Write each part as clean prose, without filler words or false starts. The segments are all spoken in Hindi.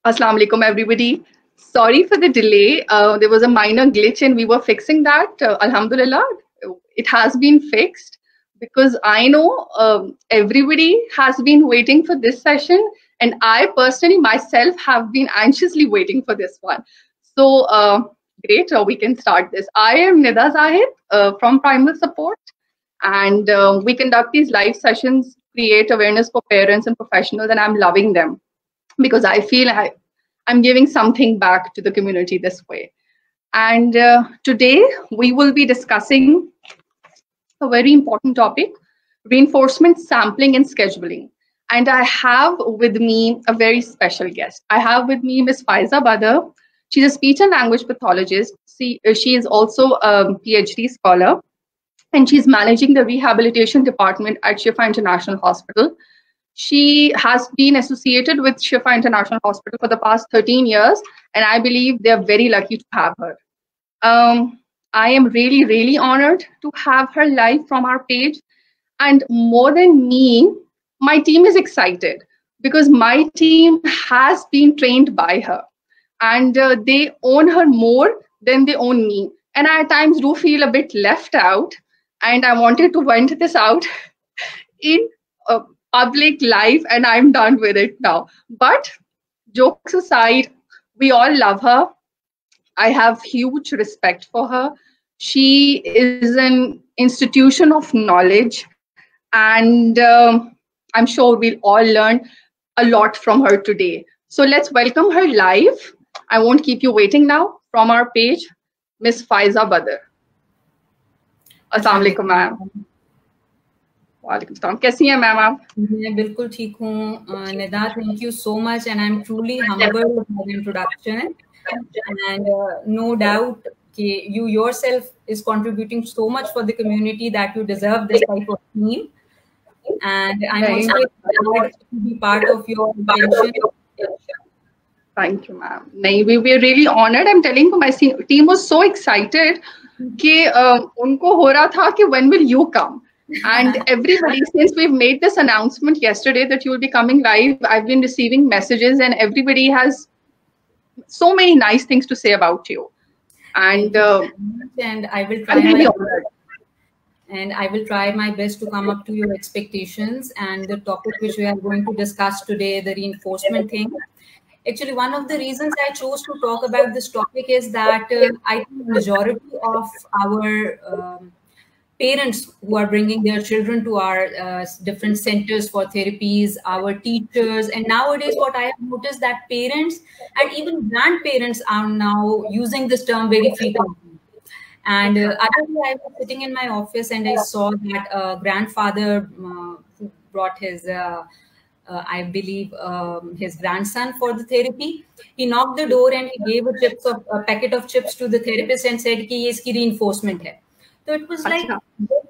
Assalamu alaikum, everybody. Sorry for the delay. There was a minor glitch and we were fixing that. Alhamdulillah, it has been fixed because I know everybody has been waiting for this session, and I personally myself have been anxiously waiting for this one. So, great, we can start this. I am Nida Zahid from Primal Support, and we conduct these live sessions, create awareness for parents and professionals, and I'm loving them because I feel I'm giving something back to the community this way. And today we will be discussing a very important topic, reinforcement sampling and scheduling. And I have with me a very special guest. I have with me Ms. Faiza Badr. She's a speech and language pathologist. She is also a PhD scholar, and she's managing the rehabilitation department at Shifa International Hospital. She has been associated with Shifa International Hospital for the past 13 years, and I believe they're very lucky to have her. I am really, really honored to have her live from our page. And more than me, my team is excited because my team has been trained by her, and they own her more than they own me. And I at times do feel a bit left out, and I wanted to vent this out in public life, and I'm done with it now. But jokes aside, we all love her. I have huge respect for her. She is an institution of knowledge, and I'm sure we'll all learn a lot from her today. So let's welcome her live. I won't keep you waiting now. From our page, Miss Faiza Badr. Assalamu alaikum, ma'am. वालेकुम सलाम. कैसी हैं मैम आप? मैं बिल्कुल ठीक हूँ Nida. Thank you so much and I am truly humbled by the introduction, and no doubt you yourself is contributing so much for the community that you deserve this type of team, and I'm also glad to be part of your attention. Thank you, ma'am. We were really honored. I'm telling you, my team was so excited कि उनको हो रहा था कि when will you come? And everybody, since we've made this announcement yesterday that you will be coming live, I've been receiving messages, and everybody has so many nice things to say about you. And I will try I will try my best to come up to your expectations. And the topic which we are going to discuss today, the reinforcement thing. Actually, one of the reasons I chose to talk about this topic is that I think the majority of our parents who are bringing their children to our different centers for therapies, our teachers, and nowadays what I have noticed that parents and even grandparents are now using this term very frequently. And other day I was sitting in my office and I saw that a grandfather who brought his, I believe, his grandson for the therapy. He knocked the door and he gave a packet of chips to the therapist and said कि ये इसकी reinforcement है. तो इट वाज लाइक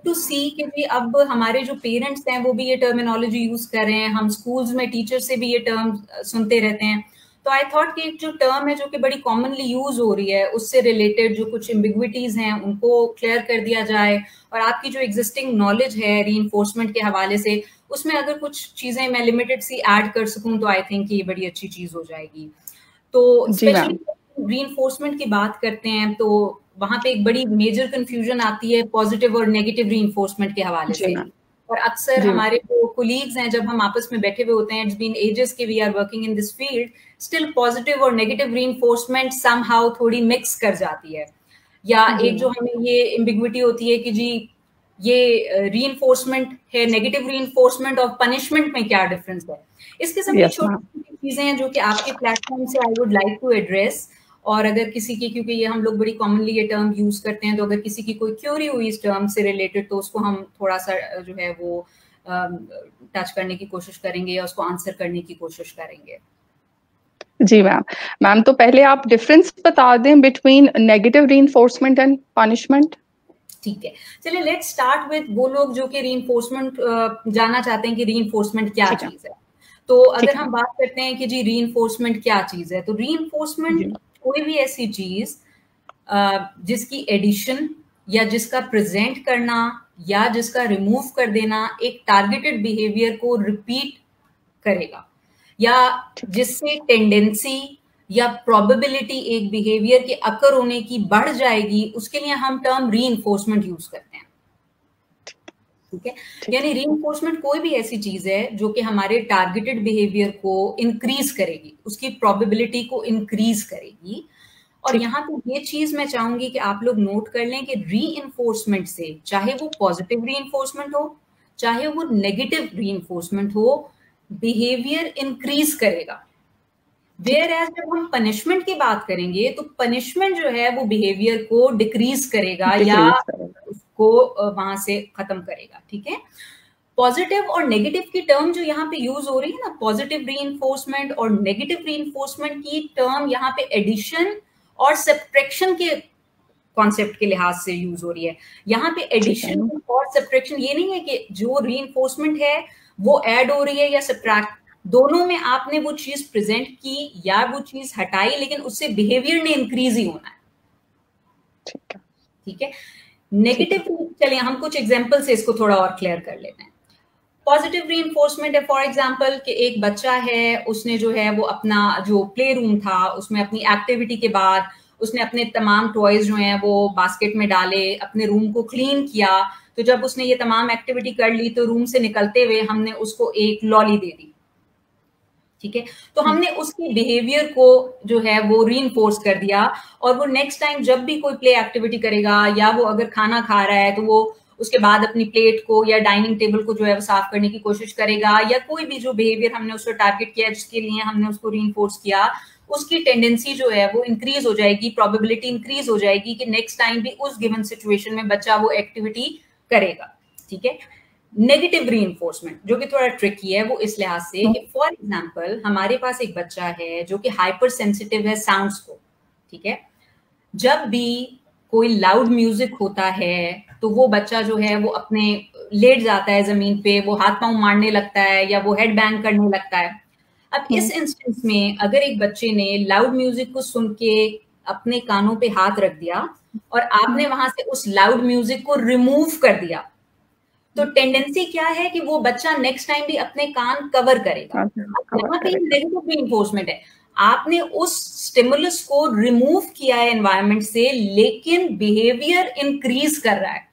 टू सी कि भी अब हमारे जो पेरेंट्स हैं वो भी ये टर्मिनोलॉजी यूज कर रहे हैं, हम स्कूल्स में टीचर से भी ये टर्म सुनते रहते हैं. तो आई थॉट कि एक जो टर्म है जो कि बड़ी कॉमनली यूज हो रही है उससे रिलेटेड जो कुछ एम्बिग्विटीज हैं उनको क्लियर कर दिया जाए, और आपकी जो एग्जिस्टिंग नॉलेज है रीइंफोर्समेंट के हवाले से उसमें अगर कुछ चीजें मैं लिमिटेड सी ऐड कर सकूं तो आई थिंक ये बड़ी अच्छी चीज हो जाएगी. तो स्पेशली रीइंफोर्समेंट की बात करते हैं तो वहां पे एक बड़ी मेजर कंफ्यूजन आती है पॉजिटिव और नेगेटिव रीइंफोर्समेंट के हवाले से. और अक्सर हमारे जो कोलीग्स हैं जब हम आपस में बैठे हुए होते हैं, इट्स बीन एजेस के we are working in this field, still positive और नेगेटिव रीइंफोर्समेंट समहाउ थोड़ी मिक्स कर जाती है. या एक जो हमें ये एम्बिग्विटी होती है कि जी ये रीइंफोर्समेंट है, नेगेटिव रीइंफोर्समेंट और पनिशमेंट में क्या डिफरेंस है. इस किस्म की छोटी चीजें हैं जो कि आपके प्लेटफॉर्म से I would like to address. और अगर किसी की, क्योंकि ये हम लोग बड़ी कॉमनली ये टर्म यूज करते हैं, तो अगर किसी की कोई क्यूरी हुई इस टर्म से रिलेटेड तो उसको हम थोड़ा सा जो है वो टच करने की कोशिश करेंगे या उसको आंसर करने की कोशिश करेंगे. जी मैम तो पहले आप डिफरेंस बता दें between negative reinforcement and punishment. ठीक है, चलिए लेट्स स्टार्ट विद वो लोग जो कि रीइंफोर्समेंट जानना चाहते हैं कि रीइंफोर्समेंट क्या चीज है. तो अगर हम बात करते हैं कि जी रीइंफोर्समेंट क्या चीज है, तो रीइंफोर्समेंट कोई भी ऐसी चीज जिसकी एडिशन या जिसका प्रेजेंट करना या जिसका रिमूव कर देना एक टारगेटेड बिहेवियर को रिपीट करेगा. या जिससे टेंडेंसी या प्रोबेबिलिटी एक बिहेवियर के अकर होने की बढ़ जाएगी, उसके लिए हम टर्म रीइंफोर्समेंट यूज करते हैं। ठीक है, यानी रीइंफोर्समेंट कोई भी ऐसी चीज है जो कि हमारे टारगेटेड बिहेवियर को इंक्रीज करेगी, उसकी प्रोबेबिलिटी को इंक्रीज करेगी। और यहाँ पे ये चीज मैं चाहूंगी कि आप लोग नोट कर लें कि रीइंफोर्समेंट से, चाहे वो पॉजिटिव रीइंफोर्समेंट हो चाहे वो नेगेटिव रीइंफोर्समेंट हो, बिहेवियर इंक्रीज करेगा। वेयर एज जब हम पनिशमेंट की बात करेंगे तो पनिशमेंट जो है वो बिहेवियर को डिक्रीज करेगा या उसको वहां से खत्म करेगा। ठीक है, पॉजिटिव और नेगेटिव की टर्म जो यहाँ पे यूज हो रही है ना, पॉजिटिव रीइंफोर्समेंट और नेगेटिव रीइंफोर्समेंट की टर्म यहाँ पे एडिशन और सब्ट्रैक्शन के कॉन्सेप्ट के लिहाज से यूज हो रही है। यहाँ पे एडिशन और सब्ट्रैक्शन ये नहीं है कि जो रीइंफोर्समेंट है वो ऐड हो रही है या सब्ट्रैक्ट, दोनों में आपने वो चीज प्रेजेंट की या वो चीज हटाई, लेकिन उससे बिहेवियर ने इंक्रीज ही होना है। ठीक है, नेगेटिव, चलिए हम कुछ एग्जांपल से इसको थोड़ा और क्लियर कर लेते हैं। पॉजिटिव रीइंफोर्समेंट है फॉर एग्जांपल कि एक बच्चा है, उसने जो है वो अपना जो प्ले रूम था उसमें अपनी एक्टिविटी के बाद उसने अपने तमाम टॉयज जो हैं वो बास्केट में डाले, अपने रूम को क्लीन किया। तो जब उसने ये तमाम एक्टिविटी कर ली तो रूम से निकलते हुए हमने उसको एक लॉली दे दी। ठीक है, तो हमने उसकी बिहेवियर को जो है वो रीइंफोर्स कर दिया, और वो नेक्स्ट टाइम जब भी कोई प्ले एक्टिविटी करेगा या वो अगर खाना खा रहा है तो वो उसके बाद अपनी प्लेट को या डाइनिंग टेबल को जो है वो साफ करने की कोशिश करेगा, या कोई भी जो बिहेवियर हमने उसको टारगेट किया जिसके लिए हमने उसको रीइंफोर्स किया, उसकी टेंडेंसी जो है वो इंक्रीज हो जाएगी, प्रोबेबिलिटी इंक्रीज हो जाएगी कि नेक्स्ट टाइम भी उस गिवन सिचुएशन में बच्चा वो एक्टिविटी करेगा। ठीक है, नेगेटिव रीइंफोर्समेंट जो कि थोड़ा ट्रिकी है वो इस लिहाज से कि फॉर एग्जांपल हमारे पास एक बच्चा है जो कि हाइपर सेंसिटिव है साउंड्स को। ठीक है, जब भी कोई लाउड म्यूजिक होता है तो वो बच्चा जो है वो अपने लेट जाता है जमीन पे, वो हाथ पांव मारने लगता है या वो हेड बैंग करने लगता है। अब इस इंस्टेंस में अगर एक बच्चे ने लाउड म्यूजिक को सुन के अपने कानों पे हाथ रख दिया और आपने वहां से उस लाउड म्यूजिक को रिमूव कर दिया, तो टेंडेंसी क्या है कि वो बच्चा नेक्स्ट टाइम भी अपने कान कवर करेगा। यहाँ पे नेगेटिव रीइंफोर्समेंट है, आपने उस स्टिमुलस को रिमूव किया है एनवायरनमेंट से, लेकिन बिहेवियर इंक्रीज कर रहा है।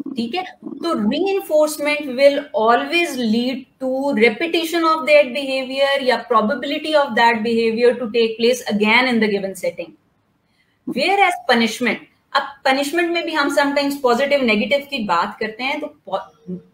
ठीक है, तो reinforcement will always lead to repetition of that behaviour या probability of that behaviour to take place again in the given setting. Whereas punishment, अब पनिशमेंट में भी हम समटाइम्स पॉजिटिव नेगेटिव की बात करते हैं, तो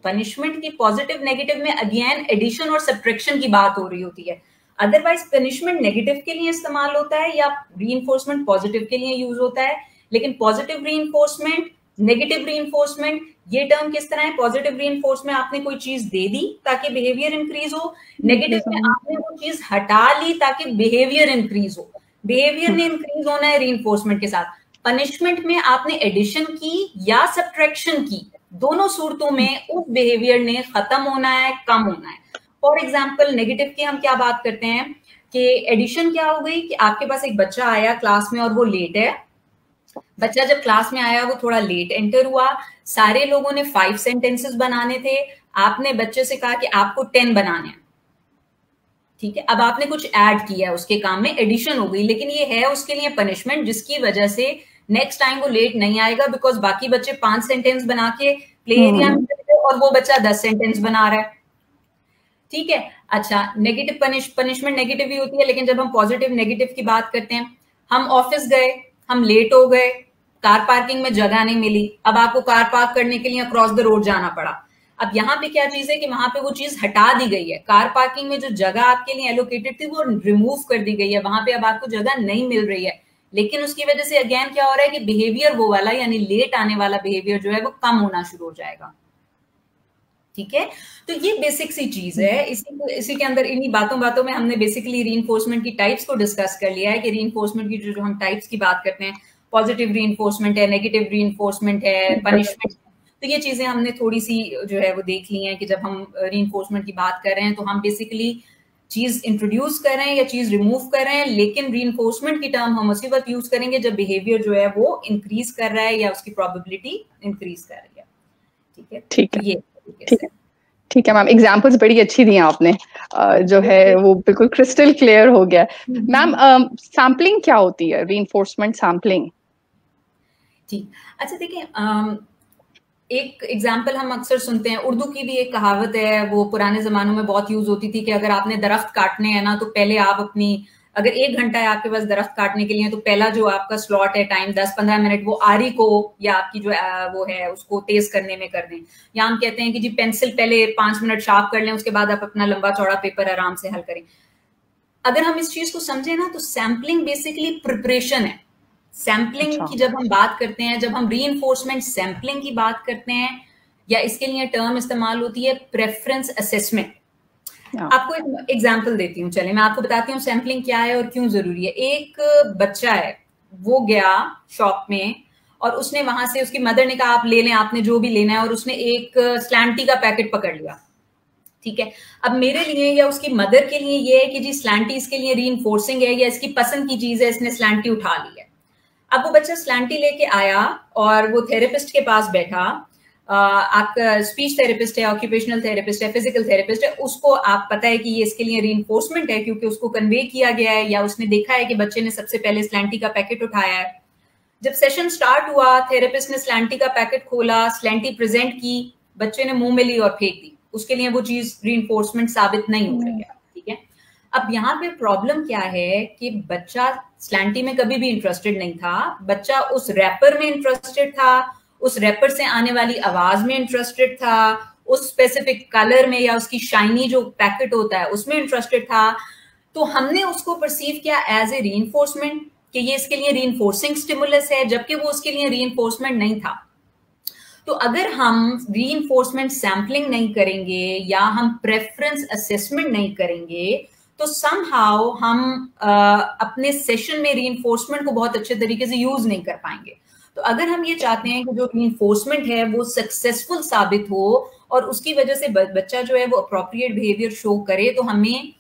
पनिशमेंट की पॉजिटिव नेगेटिव में अगेन एडिशन और सब्ट्रैक्शन की बात हो रही होती है। अदरवाइज पनिशमेंट नेगेटिव के लिए इस्तेमाल होता है या रीइंफोर्समेंट पॉजिटिव के लिए यूज होता है, लेकिन पॉजिटिव रीइंफोर्समेंट, नेगेटिव रीइंफोर्समेंट, ये टर्म किस तरह है? पॉजिटिव रीइंफोर्समेंट आपने कोई चीज दे दी ताकि बिहेवियर इंक्रीज हो, नेगेटिव में आपने वो चीज हटा ली ताकि बिहेवियर इंक्रीज हो। बिहेवियर ने इंक्रीज होना है रीइंफोर्समेंट के साथ। पनिशमेंट में आपने एडिशन की या सब्ट्रैक्शन की, दोनों सूरतों में उस बिहेवियर ने खत्म होना है, कम होना है। फॉर एग्जाम्पल नेगेटिव की हम क्या बात करते हैं कि एडिशन क्या हो गई कि आपके पास एक बच्चा आया क्लास में और वो लेट है। बच्चा जब क्लास में आया वो थोड़ा लेट एंटर हुआ, सारे लोगों ने 5 सेंटेंसेस बनाने थे, आपने बच्चे से कहा कि आपको 10 बनाने हैं। ठीक है, अब आपने कुछ ऐड किया उसके काम में, एडिशन हो गई, लेकिन ये है उसके लिए पनिशमेंट जिसकी वजह से नेक्स्ट टाइम वो लेट नहीं आएगा, बिकॉज बाकी बच्चे 5 सेंटेंस बना के प्ले एरिया में और वो बच्चा 10 सेंटेंस बना रहा है। ठीक है, अच्छा नेगेटिव पनिशमेंट नेगेटिव ही होती है, लेकिन जब हम पॉजिटिव नेगेटिव की बात करते हैं, हम ऑफिस गए, हम लेट हो गए, कार पार्किंग में जगह नहीं मिली, अब आपको कार पार्क करने के लिए अक्रॉस द रोड जाना पड़ा। अब यहाँ पे क्या चीज है कि वहां पे वो चीज हटा दी गई है, कार पार्किंग में जो जगह आपके लिए एलोकेटेड थी वो रिमूव कर दी गई है, वहां पे अब आपको जगह नहीं मिल रही है, लेकिन उसकी वजह से अगेन क्या हो रहा है कि बिहेवियर वो वाला यानी लेट आने वाला बिहेवियर जो है वो कम होना शुरू हो जाएगा। ठीक है, तो ये बेसिक सी चीज है। इसी के अंदर इन्हीं बातों में हमने बेसिकली रीइंफोर्समेंट की टाइप्स को डिस्कस कर लिया है कि रीइंफोर्समेंट की जो हम टाइप्स की बात करते हैं, पॉजिटिव रीइंफोर्समेंट है, नेगेटिव रीइंफोर्समेंट है, पनिशमेंट, तो ये चीजें हमने थोड़ी सी जो है वो देख ली हैं कि जब हम रीइंफोर्समेंट की बात कर रहे हैं तो हम बेसिकली चीज इंट्रोड्यूस कर रहे हैं या चीज रिमूव कर रहे हैं, लेकिन रीइंफोर्समेंट की टर्म हम उसी वक्त यूज करेंगे जब बिहेवियर जो है वो इंक्रीज कर रहा है या उसकी प्रोबेबिलिटी इंक्रीज कर रही है। ठीक है, ठीक है, ये ठीक है, ठीक है मैम, एग्जाम्पल्स बड़ी अच्छी दी आपने, जो है वो बिल्कुल क्रिस्टल क्लियर हो गया। मैम सैम्पलिंग क्या होती है, रीइंफोर्समेंट सैम्पलिंग? ठीक, अच्छा देखिए, एक एग्जाम्पल हम अक्सर सुनते हैं, उर्दू की भी एक कहावत है, वो पुराने जमानों में बहुत यूज होती थी कि अगर आपने दरख्त काटने हैं ना, तो पहले आप अपनी, अगर 1 घंटा है आपके पास दरख्त काटने के लिए, तो पहला जो आपका स्लॉट है टाइम 10-15 मिनट वो आरी को या आपकी जो वो है उसको तेज करने में कर दें। या हम कहते हैं कि जी पेंसिल पहले 5 मिनट शार्प कर लें, उसके बाद आप अपना लंबा चौड़ा पेपर आराम से हल करें। अगर हम इस चीज को समझे ना, तो सैम्पलिंग बेसिकली प्रिपरेशन है। सैम्पलिंग की जब हम बात करते हैं, जब हम रीइंफोर्समेंट सैम्पलिंग की बात करते हैं, या इसके लिए टर्म इस्तेमाल होती है प्रेफरेंस असेसमेंट। आपको एक एग्जांपल देती हूँ, चलिए मैं आपको बताती हूँ सैम्पलिंग क्या है और क्यों जरूरी है। एक बच्चा है, वो गया शॉप में और उसने वहां से, उसकी मदर ने कहा आप ले लें, आपने जो भी लेना है, और उसने एक स्लैंटी का पैकेट पकड़ लिया। ठीक है, अब मेरे लिए या उसकी मदर के लिए ये है कि जी स्लैंटी इसके लिए रीइंफोर्सिंग है या इसकी पसंद की चीज है, इसने स्लैंटी उठा ली है। अब वो बच्चा स्लैंटी लेके आया और वो थेरेपिस्ट के पास बैठा। आपका स्पीच थेरेपिस्ट है, ऑक्यूपेशनल थेरेपिस्ट है, फिजिकल थेरेपिस्ट है, उसको आप पता है कि ये इसके लिए रीइंफोर्समेंट है क्योंकि उसको कन्वे किया गया है या उसने देखा है कि बच्चे ने सबसे पहले स्लैंटी का पैकेट उठाया है। जब सेशन स्टार्ट हुआ, थेरेपिस्ट ने स्लैंटी का पैकेट खोला, स्लैंटी प्रेजेंट की, बच्चे ने मुंह में ली और फेंक दी। उसके लिए वो चीज रीइंफोर्समेंट साबित नहीं हो रही है। ठीक है, अब यहाँ पे प्रॉब्लम क्या है कि बच्चा स्लैंटी में कभी भी इंटरेस्टेड नहीं था, बच्चा उस रैपर में इंटरेस्टेड था, उस रैपर से आने वाली आवाज में इंटरेस्टेड था, उस स्पेसिफिक कलर में या उसकी शाइनी जो पैकेट होता है उसमें इंटरेस्टेड था। तो हमने उसको परसीव किया एज ए रीइंफोर्समेंट कि ये इसके लिए रीइंफोर्सिंग स्टिमुलस है, जबकि वो उसके लिए रीइंफोर्समेंट नहीं था। तो अगर हम रीइंफोर्समेंट सैम्पलिंग नहीं करेंगे या हम प्रेफरेंस असेसमेंट नहीं करेंगे, तो समहाउ हम अपने सेशन में रीइंफोर्समेंट को बहुत अच्छे तरीके से यूज नहीं कर पाएंगे। तो अगर हम ये चाहते हैं कि जो रीइंफोर्समेंट है वो सक्सेसफुल साबित हो और उसकी वजह से बच्चा जो है वो अप्रोप्रिएट बिहेवियर शो करे, तो हमें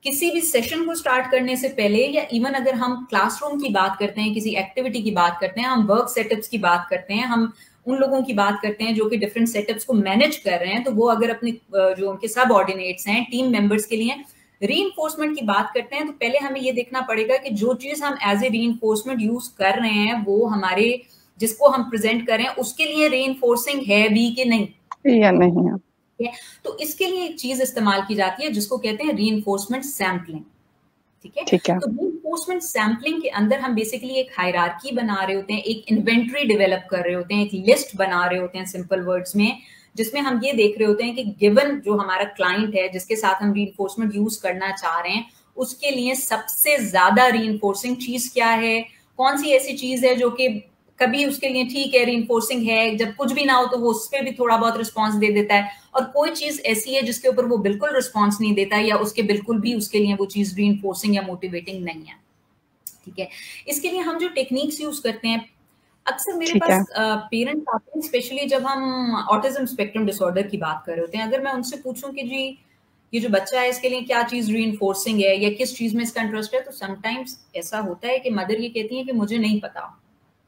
किसी भी सेशन को स्टार्ट करने से पहले, या इवन अगर हम क्लासरूम की बात करते हैं, किसी एक्टिविटी की बात करते हैं, हम वर्क सेटअप्स की बात करते हैं, हम उन लोगों की बात करते हैं जो कि डिफरेंट सेटअप्स को मैनेज कर रहे हैं, तो वो अगर अपने जो उनके सब ऑर्डिनेट्स हैं, टीम मेंबर्स के लिए रीइंफोर्समेंट की बात करते हैं, तो पहले हमें ये देखना पड़ेगा कि जो चीज हम एज ए रीइंफोर्समेंट यूज कर रहे हैं वो हमारे, जिसको हम प्रेजेंट कर रहे हैं उसके लिए रीइंफोर्सिंग है भी कि नहीं या नहीं है। तो इसके लिए एक चीज इस्तेमाल की जाती है जिसको कहते हैं रीइंफोर्समेंट सैम्पलिंग। ठीक है, तो रीइंफोर्समेंट सैम्पलिंग के अंदर हम बेसिकली एक हायरार्की बना रहे होते हैं, एक इन्वेंट्री डेवलप कर रहे होते हैं, एक लिस्ट बना रहे होते हैं सिंपल वर्ड्स में, जिसमें हम ये देख रहे होते हैं कि गिवन जो हमारा क्लाइंट है जिसके साथ हम रीइंफोर्समेंट यूज करना चाह रहे हैं, उसके लिए सबसे ज्यादा रीइंफोर्सिंग चीज क्या है, कौन सी ऐसी चीज है जो कि कभी उसके लिए ठीक है रीइंफोर्सिंग है, जब कुछ भी ना हो तो वो उस पर भी थोड़ा बहुत रिस्पॉन्स दे देता है, और कोई चीज ऐसी है जिसके ऊपर वो बिल्कुल रिस्पॉन्स नहीं देता या उसके बिल्कुल भी उसके लिए वो चीज रीइंफोर्सिंग या मोटिवेटिंग नहीं है। ठीक है, इसके लिए हम जो टेक्निक्स यूज करते हैं, अक्सर मेरे पास पेरेंट्स आते हैं, स्पेशली जब हम ऑटिज्म स्पेक्ट्रम डिसऑर्डर की बात कर रहे होते हैं, अगर मैं उनसे पूछूं कि जी ये जो बच्चा है इसके लिए क्या चीज रीइंफोर्सिंग है या किस चीज में इसका इंटरेस्ट है, तो समटाइम्स ऐसा होता है कि मदर ये कहती है कि मुझे नहीं पता,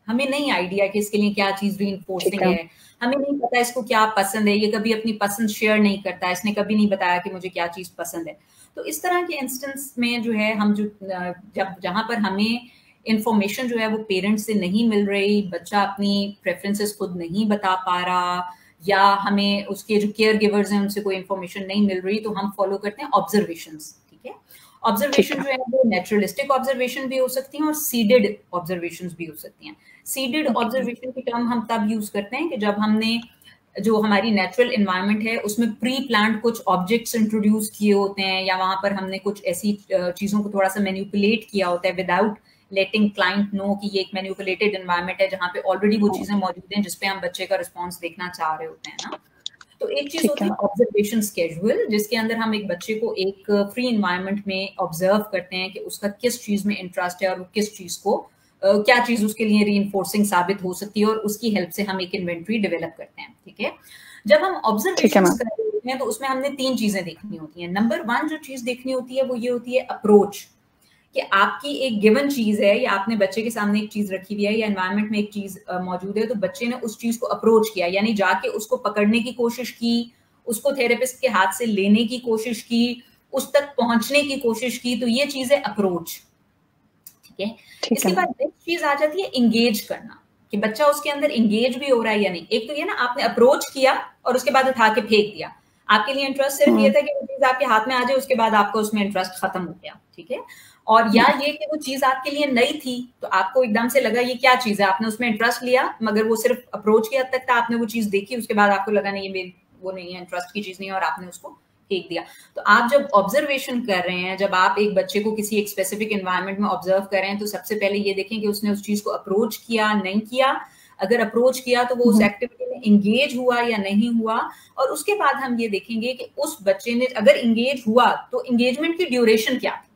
हमें नहीं आइडिया कि इसके लिए क्या चीज रीइंफोर्सिंग है, हमें नहीं पता इसको क्या पसंद है, ये कभी अपनी पसंद शेयर नहीं करता, इसने कभी नहीं बताया कि मुझे क्या चीज पसंद है। तो इस तरह के इंस्टेंस में जो है हम जो जब जहां पर हमें इंफॉर्मेशन जो है वो पेरेंट्स से नहीं मिल रही, बच्चा अपनी प्रेफरेंसेस खुद नहीं बता पा रहा, या हमें उसके जो केयर गिवर्स हैं उनसे कोई इंफॉर्मेशन नहीं मिल रही, तो हम फॉलो करते हैं ऑब्जर्वेशंस। ठीक है, ऑब्जर्वेशन जो है वो नेचुरलिस्टिक ऑब्जर्वेशन भी हो सकती हैं और सीडेड ऑब्जर्वेशंस भी हो सकती हैं। सीडेड ऑब्जर्वेशन की टर्म हम तब यूज करते हैं कि जब हमने जो हमारी नेचुरल एनवायरनमेंट है उसमें प्री प्लान्ड कुछ ऑब्जेक्ट्स इंट्रोड्यूस किए होते हैं, या वहां पर हमने कुछ ऐसी चीजों को थोड़ा सा मैनिपुलेट किया होता है विदाउट लेटिंग क्लाइंट नो कि ये एक मैनिपुलेटेड एनवायरनमेंट है जहाँ पे ऑलरेडी वो चीजें मौजूद हैं जिसपे हम बच्चे का रिस्पॉन्स देखना चाह रहे होते हैं ना। तो एक चीज होती है ऑब्जर्वेशन स्केड्यूल, जिसके अंदर हम एक बच्चे को एक फ्री एनवायरनमेंट में ऑब्जर्व करते हैं कि उसका किस चीज में इंटरेस्ट है और वो किस चीज को क्या चीज उसके लिए रीइंफोर्सिंग साबित हो सकती है, और उसकी हेल्प से हम एक इन्वेंट्री डेवलप करते हैं। ठीक है, जब हम ऑब्जर्वेशन कर रहे होते हैं तो उसमें हमने 3 चीजें देखनी होती हैं। नंबर 1 जो चीज देखनी होती है वो ये होती है अप्रोच, कि आपकी एक गिवन चीज है या आपने बच्चे के सामने एक चीज रखी हुई है या एनवायरनमेंट में एक चीज मौजूद है, तो बच्चे ने उस चीज को अप्रोच किया, यानी जाके उसको पकड़ने की कोशिश की, उसको थेरेपिस्ट के हाथ से लेने की कोशिश की, उस तक पहुंचने की कोशिश की, तो ये चीज है अप्रोच। ठीक है, इसके बाद नेक्स्ट चीज आ जाती है इंगेज करना, कि बच्चा उसके अंदर इंगेज भी हो रहा है या नहीं। एक तो ये ना, आपने अप्रोच किया और उसके बाद उठा के फेंक दिया, आपके लिए इंटरेस्ट सिर्फ ये था कि वो चीज आपके हाथ में आ जाए, उसके बाद आपका उसमें इंटरेस्ट खत्म हो गया। ठीक है, और या ये कि वो चीज आपके लिए नई थी, तो आपको एकदम से लगा ये क्या चीज है, आपने उसमें इंटरेस्ट लिया, मगर वो सिर्फ अप्रोच की हद तक था, आपने वो चीज देखी, उसके बाद आपको लगा नहीं ये मेरी वो नहीं है, इंटरेस्ट की चीज नहीं है, और आपने उसको फेंक दिया। तो आप जब ऑब्जर्वेशन कर रहे हैं, जब आप एक बच्चे को किसी एक स्पेसिफिक एनवायरनमेंट में ऑब्जर्व कर रहे हैं, तो सबसे पहले ये देखें कि उसने उस चीज को अप्रोच किया नहीं किया। अगर अप्रोच किया तो वो उस एक्टिविटी में इंगेज हुआ या नहीं हुआ, और उसके बाद हम ये देखेंगे कि उस बच्चे ने अगर इंगेज हुआ तो इंगेजमेंट की ड्यूरेशन क्या थी,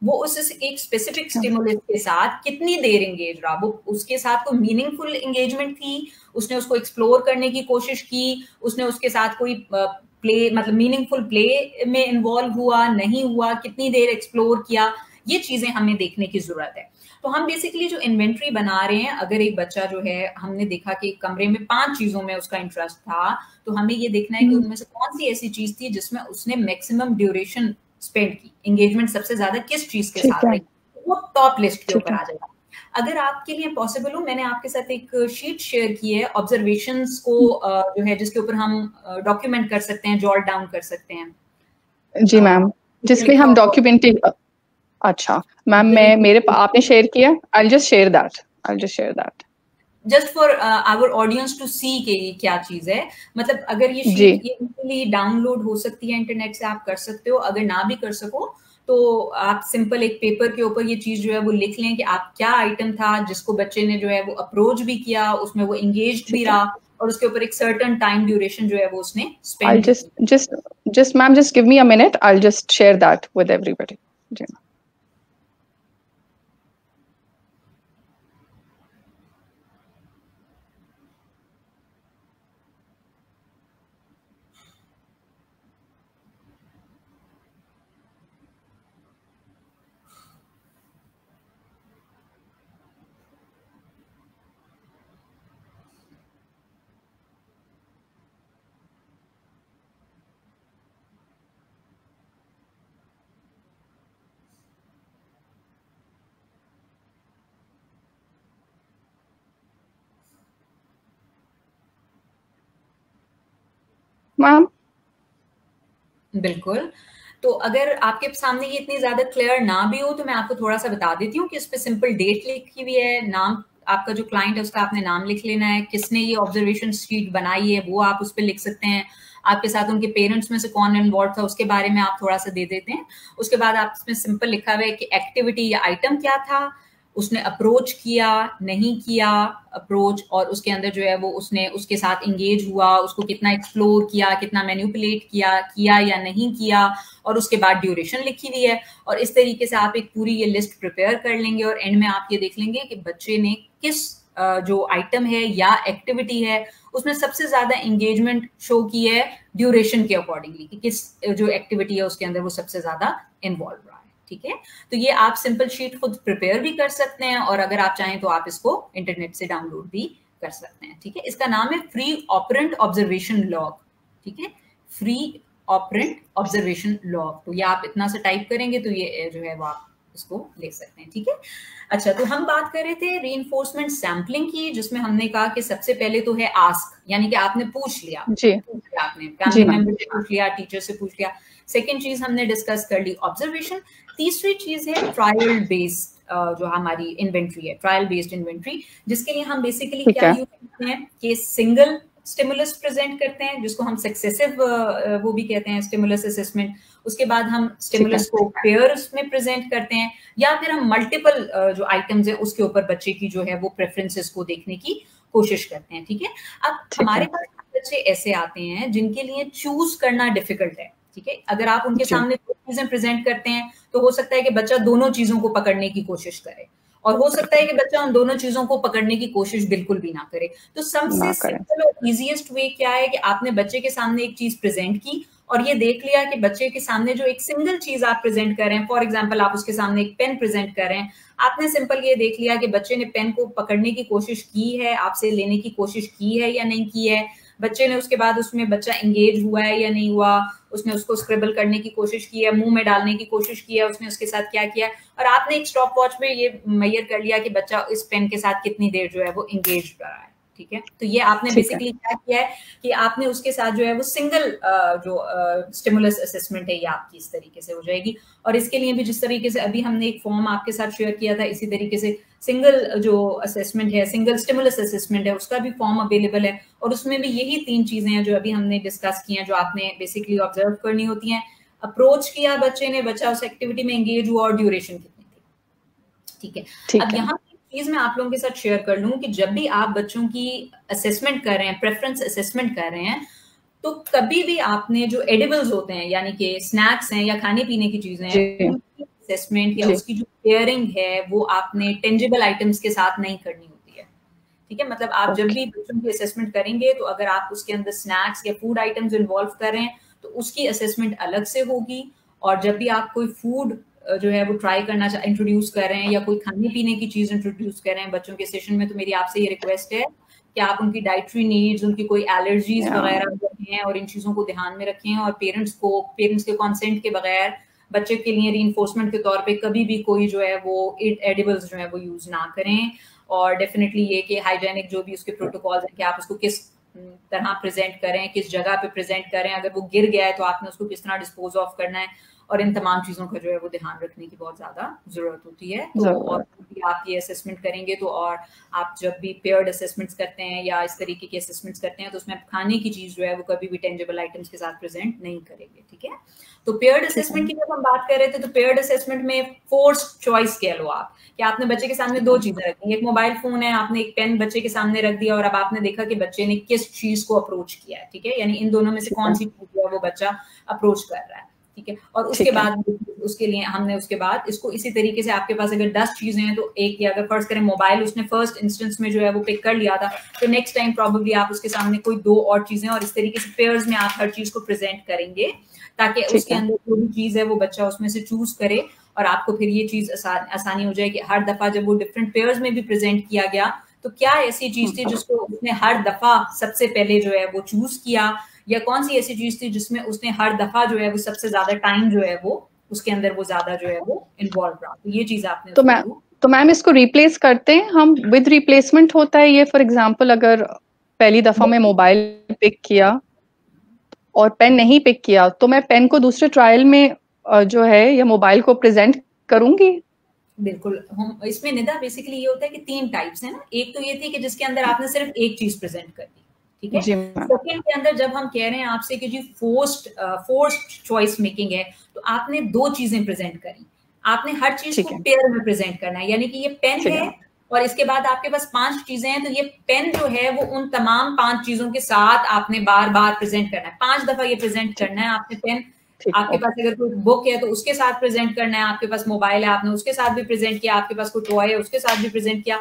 वो उस एक स्पेसिफिक स्टिमुलस के साथ कितनी देर एंगेज रहा, वो उसके साथ कोई मीनिंगफुल एंगेजमेंट थी, उसने उसको एक्सप्लोर करने की कोशिश की, उसने उसके साथ कोई प्ले मतलब मीनिंगफुल प्ले में इन्वॉल्व हुआ नहीं हुआ, कितनी देर एक्सप्लोर किया, ये चीजें हमें देखने की जरूरत है। तो हम बेसिकली जो इन्वेंट्री बना रहे हैं, अगर एक बच्चा जो है, हमने देखा कि कमरे में 5 चीजों में उसका इंटरेस्ट था, तो हमें ये देखना है कि उनमें से कौन सी ऐसी चीज थी जिसमें उसने मैक्सिमम ड्यूरेशन स्पेंड की, एंगेजमेंट सबसे ज्यादा किस चीज के साथ रही, वो टॉप लिस्ट के ऊपर आ जाएगा। अगर आपके लिए पॉसिबल हो, मैंने आपके साथ एक शीट शेयर की है ऑब्जर्वेशंस को, जो है जिसके ऊपर हम डॉक्यूमेंट कर सकते हैं, जॉट डाउन कर सकते हैं। जी मैम, जिसमें हम डॉक्यूमेंटेड। अच्छा मैम, मैं मेरे आपने शेयर किया, I'll just share that just for our audience to see के ये क्या चीज है। मतलब अगर ये शीट इजीली डाउनलोड हो सकती है इंटरनेट से, आप कर सकते हो। अगर ना भी कर सको तो आप सिंपल एक पेपर के ऊपर ये चीज जो है वो लिख लें कि आप क्या आइटम था जिसको बच्चे ने जो है वो अप्रोच भी किया, उसमें वो एंगेज्ड भी रहा, और उसके ऊपर एक सर्टेन टाइम ड्यूरेशन जो है वो उसने स्पेंड की। just ma'am, just give me a minute, I'll just share that with everybody. जी मैम। बिल्कुल। तो अगर आपके सामने ये इतनी ज्यादा क्लियर ना भी हो तो मैं आपको थोड़ा सा बता देती हूँ कि इस पे सिंपल डेट लिखी हुई है, नाम आपका जो क्लाइंट है उसका आपने नाम लिख लेना है, किसने ये ऑब्जर्वेशन शीट बनाई है वो आप उस पर लिख सकते हैं, आपके साथ उनके पेरेंट्स में से कौन इन्वॉल्व था उसके बारे में आप थोड़ा सा दे देते हैं। उसके बाद आप इसमें सिंपल लिखा हुआ है कि एक्टिविटी या आइटम क्या था, उसने अप्रोच किया नहीं किया अप्रोच, और उसके अंदर जो है वो उसने उसके साथ इंगेज हुआ, उसको कितना एक्सप्लोर किया, कितना मैनिपुलेट किया या नहीं किया, और उसके बाद ड्यूरेशन लिखी हुई है। और इस तरीके से आप एक पूरी ये लिस्ट प्रिपेयर कर लेंगे, और एंड में आप ये देख लेंगे कि बच्चे ने किस जो आइटम है या एक्टिविटी है उसमें सबसे ज्यादा एंगेजमेंट शो की है ड्यूरेशन के अकॉर्डिंगली, कि किस जो एक्टिविटी है उसके अंदर वो सबसे ज्यादा इन्वॉल्व रहा है। ठीक है, तो ये आप सिंपल शीट खुद प्रिपेयर भी कर सकते हैं, और अगर आप चाहें तो आप इसको इंटरनेट से डाउनलोड भी कर सकते हैं। ठीक है, इसका नाम है फ्री ऑपरेंट ऑब्जर्वेशन लॉग। ठीक है, फ्री ऑपरेंट ऑब्जर्वेशन लॉग। तो ये आप इतना से टाइप करेंगे तो ये जो है वो आप इसको ले सकते हैं। ठीक है, अच्छा, तो हम बात कर रहे थे रीइंफोर्समेंट सैम्पलिंग की, जिसमें हमने कहा कि सबसे पहले तो है आस्क, यानी कि आपने पूछ लिया, आपने फैमिली मेंबर से पूछ लिया, टीचर से पूछ लिया। सेकेंड चीज हमने डिस्कस कर ली ऑब्जर्वेशन। तीसरी चीज है ट्रायल बेस्ड जो हमारी इन्वेंट्री है, ट्रायल बेस्ड इन्वेंट्री, जिसके लिए हम बेसिकली क्या यूज करते हैं कि सिंगल स्टिमुलस प्रेजेंट करते हैं, जिसको हम सक्सेसिव वो भी कहते हैं स्टिमुलस असेसमेंट। उसके बाद हम स्टिमुलस को पेयर्स में प्रेजेंट करते हैं, या फिर हम मल्टीपल जो आइटम्स है उसके ऊपर बच्चे की जो है वो प्रेफरेंसेस को देखने की कोशिश करते हैं। ठीक है, अब हमारे पास बच्चे ऐसे आते हैं जिनके लिए चूज करना डिफिकल्ट है। ठीक है, अगर आप उनके सामने दो चीजें प्रेजेंट करते हैं तो हो सकता है कि बच्चा दोनों चीजों को पकड़ने की कोशिश करे, और हो सकता है कि बच्चा उन दोनों चीजों को पकड़ने की कोशिश बिल्कुल भी ना करे। तो सबसे सिंपल और इजीएस्ट वे क्या है कि आपने बच्चे के सामने एक चीज प्रेजेंट की और ये देख लिया कि बच्चे के सामने जो एक सिंगल चीज आप प्रेजेंट कर रहे हैं, फॉर एग्जांपल आप उसके सामने एक पेन प्रेजेंट कर रहे हैं, आपने सिंपल ये देख लिया कि बच्चे ने पेन को पकड़ने की कोशिश की है, आपसे लेने की कोशिश की है या नहीं की है, बच्चे ने उसके बाद उसमें बच्चा एंगेज हुआ है या नहीं हुआ, उसने उसको स्क्रिबल करने की कोशिश की है, मुंह में डालने की कोशिश की है, उसने उसके साथ क्या किया, और आपने एक स्टॉप वॉच में ये मेजर कर लिया कि बच्चा इस पेन के साथ कितनी देर जो है वो एंगेज रहा है, ठीक है। तो ये आपने बेसिकली क्या किया है कि आपने उसके साथ जो है वो सिंगल जो स्टिमुलस असेसमेंट है ये आपकी इस तरीके से हो जाएगी। और इसके लिए भी जिस तरीके से अभी हमने एक फॉर्म आपके साथ शेयर किया था, इसी तरीके से सिंगल जो असेसमेंट है, सिंगल स्टिमुलस असेसमेंट है, उसका भी फॉर्म अवेलेबल है, और उसमें भी यही 3 चीजें हैं जो अभी हमने डिस्कस की हैं, जो आपने बेसिकली ऑब्जर्व करनी होती हैं। अप्रोच किया बच्चे ने, बच्चा उस एक्टिविटी में एंगेज हुआ, और ड्यूरेशन कितनी थी, ठीक है। अब यहाँ चीज मैं आप लोगों के साथ शेयर कर लूं कि जब भी आप बच्चों की असेसमेंट कर रहे हैं, प्रेफरेंस असेसमेंट कर रहे हैं, तो कभी भी आपने जो एडिबल्स होते हैं यानी कि स्नैक्स हैं या खाने पीने की चीजें हैं, उनकी असेसमेंट या उसकी जो पेयरिंग है वो आपने टेंजिबल आइटम्स के साथ नहीं करनी होती है, ठीक है। मतलब आप जब भी बच्चों की असेसमेंट करेंगे तो अगर आप उसके अंदर स्नैक्स या फूड आइटम्स इन्वॉल्व कर रहे हैं तो उसकी असेसमेंट अलग से होगी। और जब भी आप कोई फूड जो है वो ट्राई करना इंट्रोड्यूस कर रहे हैं या कोई खाने पीने की चीज इंट्रोड्यूस कर रहे हैं बच्चों के सेशन में, तो मेरी आपसे ये रिक्वेस्ट है कि आप उनकी डाइटरी नीड्स, उनकी कोई एलर्जीज वगैरह हैं और इन चीजों को ध्यान में रखें, और पेरेंट्स के कंसेंट के बगैर बच्चे के लिए रीइंफोर्समेंट के तौर पे कभी भी कोई जो है वो एडिबल्स जो है वो यूज ना करें। और डेफिनेटली ये कि हाइजेनिक जो भी उसके प्रोटोकॉल्स हैं कि आप उसको किस तरह प्रेजेंट करें, किस जगह पे प्रेजेंट करें, अगर वो गिर गया है तो आपने उसको किस तरह डिस्पोज ऑफ करना है, और इन तमाम चीजों का जो है वो ध्यान रखने की बहुत ज्यादा जरूरत होती है। तो और भी आप ये असेसमेंट करेंगे तो, और आप जब भी पेयर्ड असेसमेंट्स करते हैं या इस तरीके के असेसमेंट्स करते हैं तो उसमें खाने की चीज जो है वो कभी भी टेंजिबल आइटम्स के साथ प्रेजेंट नहीं करेंगे, ठीक है। तो पेयर्ड असेसमेंट की जब हम बात कर रहे थे तो पेयर्ड असेसमेंट में फोर्स्ड चॉइस कह लो आप, कि आपने बच्चे के सामने 2 चीजें रखी, एक मोबाइल फोन है, आपने एक पेन बच्चे के सामने रख दिया, और अब आपने देखा कि बच्चे ने किस चीज को अप्रोच किया है, ठीक है, यानी इन दोनों में से कौन सी चीज है वो बच्चा अप्रोच कर रहा है, ठीक है। और उसके बाद उसके लिए हमने उसके बाद इसको इसी तरीके से, आपके पास अगर 10 चीजें हैं तो एक, या अगर फर्स्ट करें मोबाइल उसने फर्स्ट इंस्टेंस में जो है वो पिक कर लिया था, तो नेक्स्ट टाइम प्रॉब्लली आप उसके सामने कोई 2 और चीजें, और इस तरीके से पेयर्स में आप हर चीज को प्रेजेंट करेंगे ताकि उसके अंदर जो भी चीज है वो बच्चा उसमें से चूज करे, और आपको फिर ये चीज आसानी हो जाए कि हर दफा जब वो डिफरेंट पेयर्स में भी प्रेजेंट किया गया तो क्या ऐसी चीज थी जिसको उसने हर दफा सबसे पहले जो है वो चूज किया, या कौन सी ऐसी चीज थी जिसमें उसने हर दफा जो है वो सबसे ज्यादा टाइम जो है वो उसके अंदर वो ज्यादा जो है वो इन्वॉल्व रहा। तो ये चीज आपने तो मैम इसको रिप्लेस करते हैं हम विद रिप्लेसमेंट होता है ये। फॉर एग्जांपल अगर पहली दफा मैं मोबाइल पिक किया और पेन नहीं पिक किया तो मैं पेन को दूसरे ट्रायल में जो है या मोबाइल को प्रेजेंट करूंगी। बिल्कुल, हम इसमें निदा बेसिकली ये होता है कि 3 टाइप्स है ना। एक तो ये थी कि जिसके अंदर आपने सिर्फ एक चीज प्रेजेंट कर दी, ठीक है। सेकंड के अंदर जब हम कह रहे हैं आपसे कि जी फोर्स्ड चॉइस मेकिंग है, तो आपने 2 चीजें प्रेजेंट करी, आपने हर चीज को पेयर में प्रेजेंट करना है, यानी कि ये पेन है और इसके बाद आपके पास 5 चीजें हैं, तो ये पेन जो है वो उन तमाम 5 चीजों के साथ आपने बार बार प्रेजेंट करना है, 5 दफा ये प्रेजेंट करना है आपने पेन। आपके पास अगर कोई बुक है तो उसके साथ प्रेजेंट करना है, आपके पास मोबाइल है आपने उसके साथ भी प्रेजेंट किया, आपके पास कोई टॉय है उसके साथ भी प्रेजेंट किया,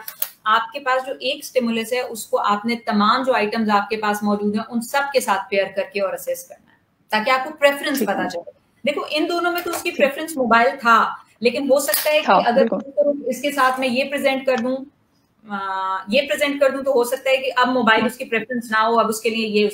आपके पास जो एक स्टिमुलस है उसको आपने तमाम जो आइटम्स आपके पास मौजूद हैं उन सब के साथ पेयर करके और असेस करना है ताकि आपको प्रेफरेंस पता चले। देखो इन दोनों में तो उसकी प्रेफरेंस मोबाइल था, लेकिन हो सकता है कि अगर इसके साथ मैं ये प्रेजेंट कर दूं तो हो सकता है कि अब मोबाइल उसकी प्रेफरेंस ना हो, अब उसके लिए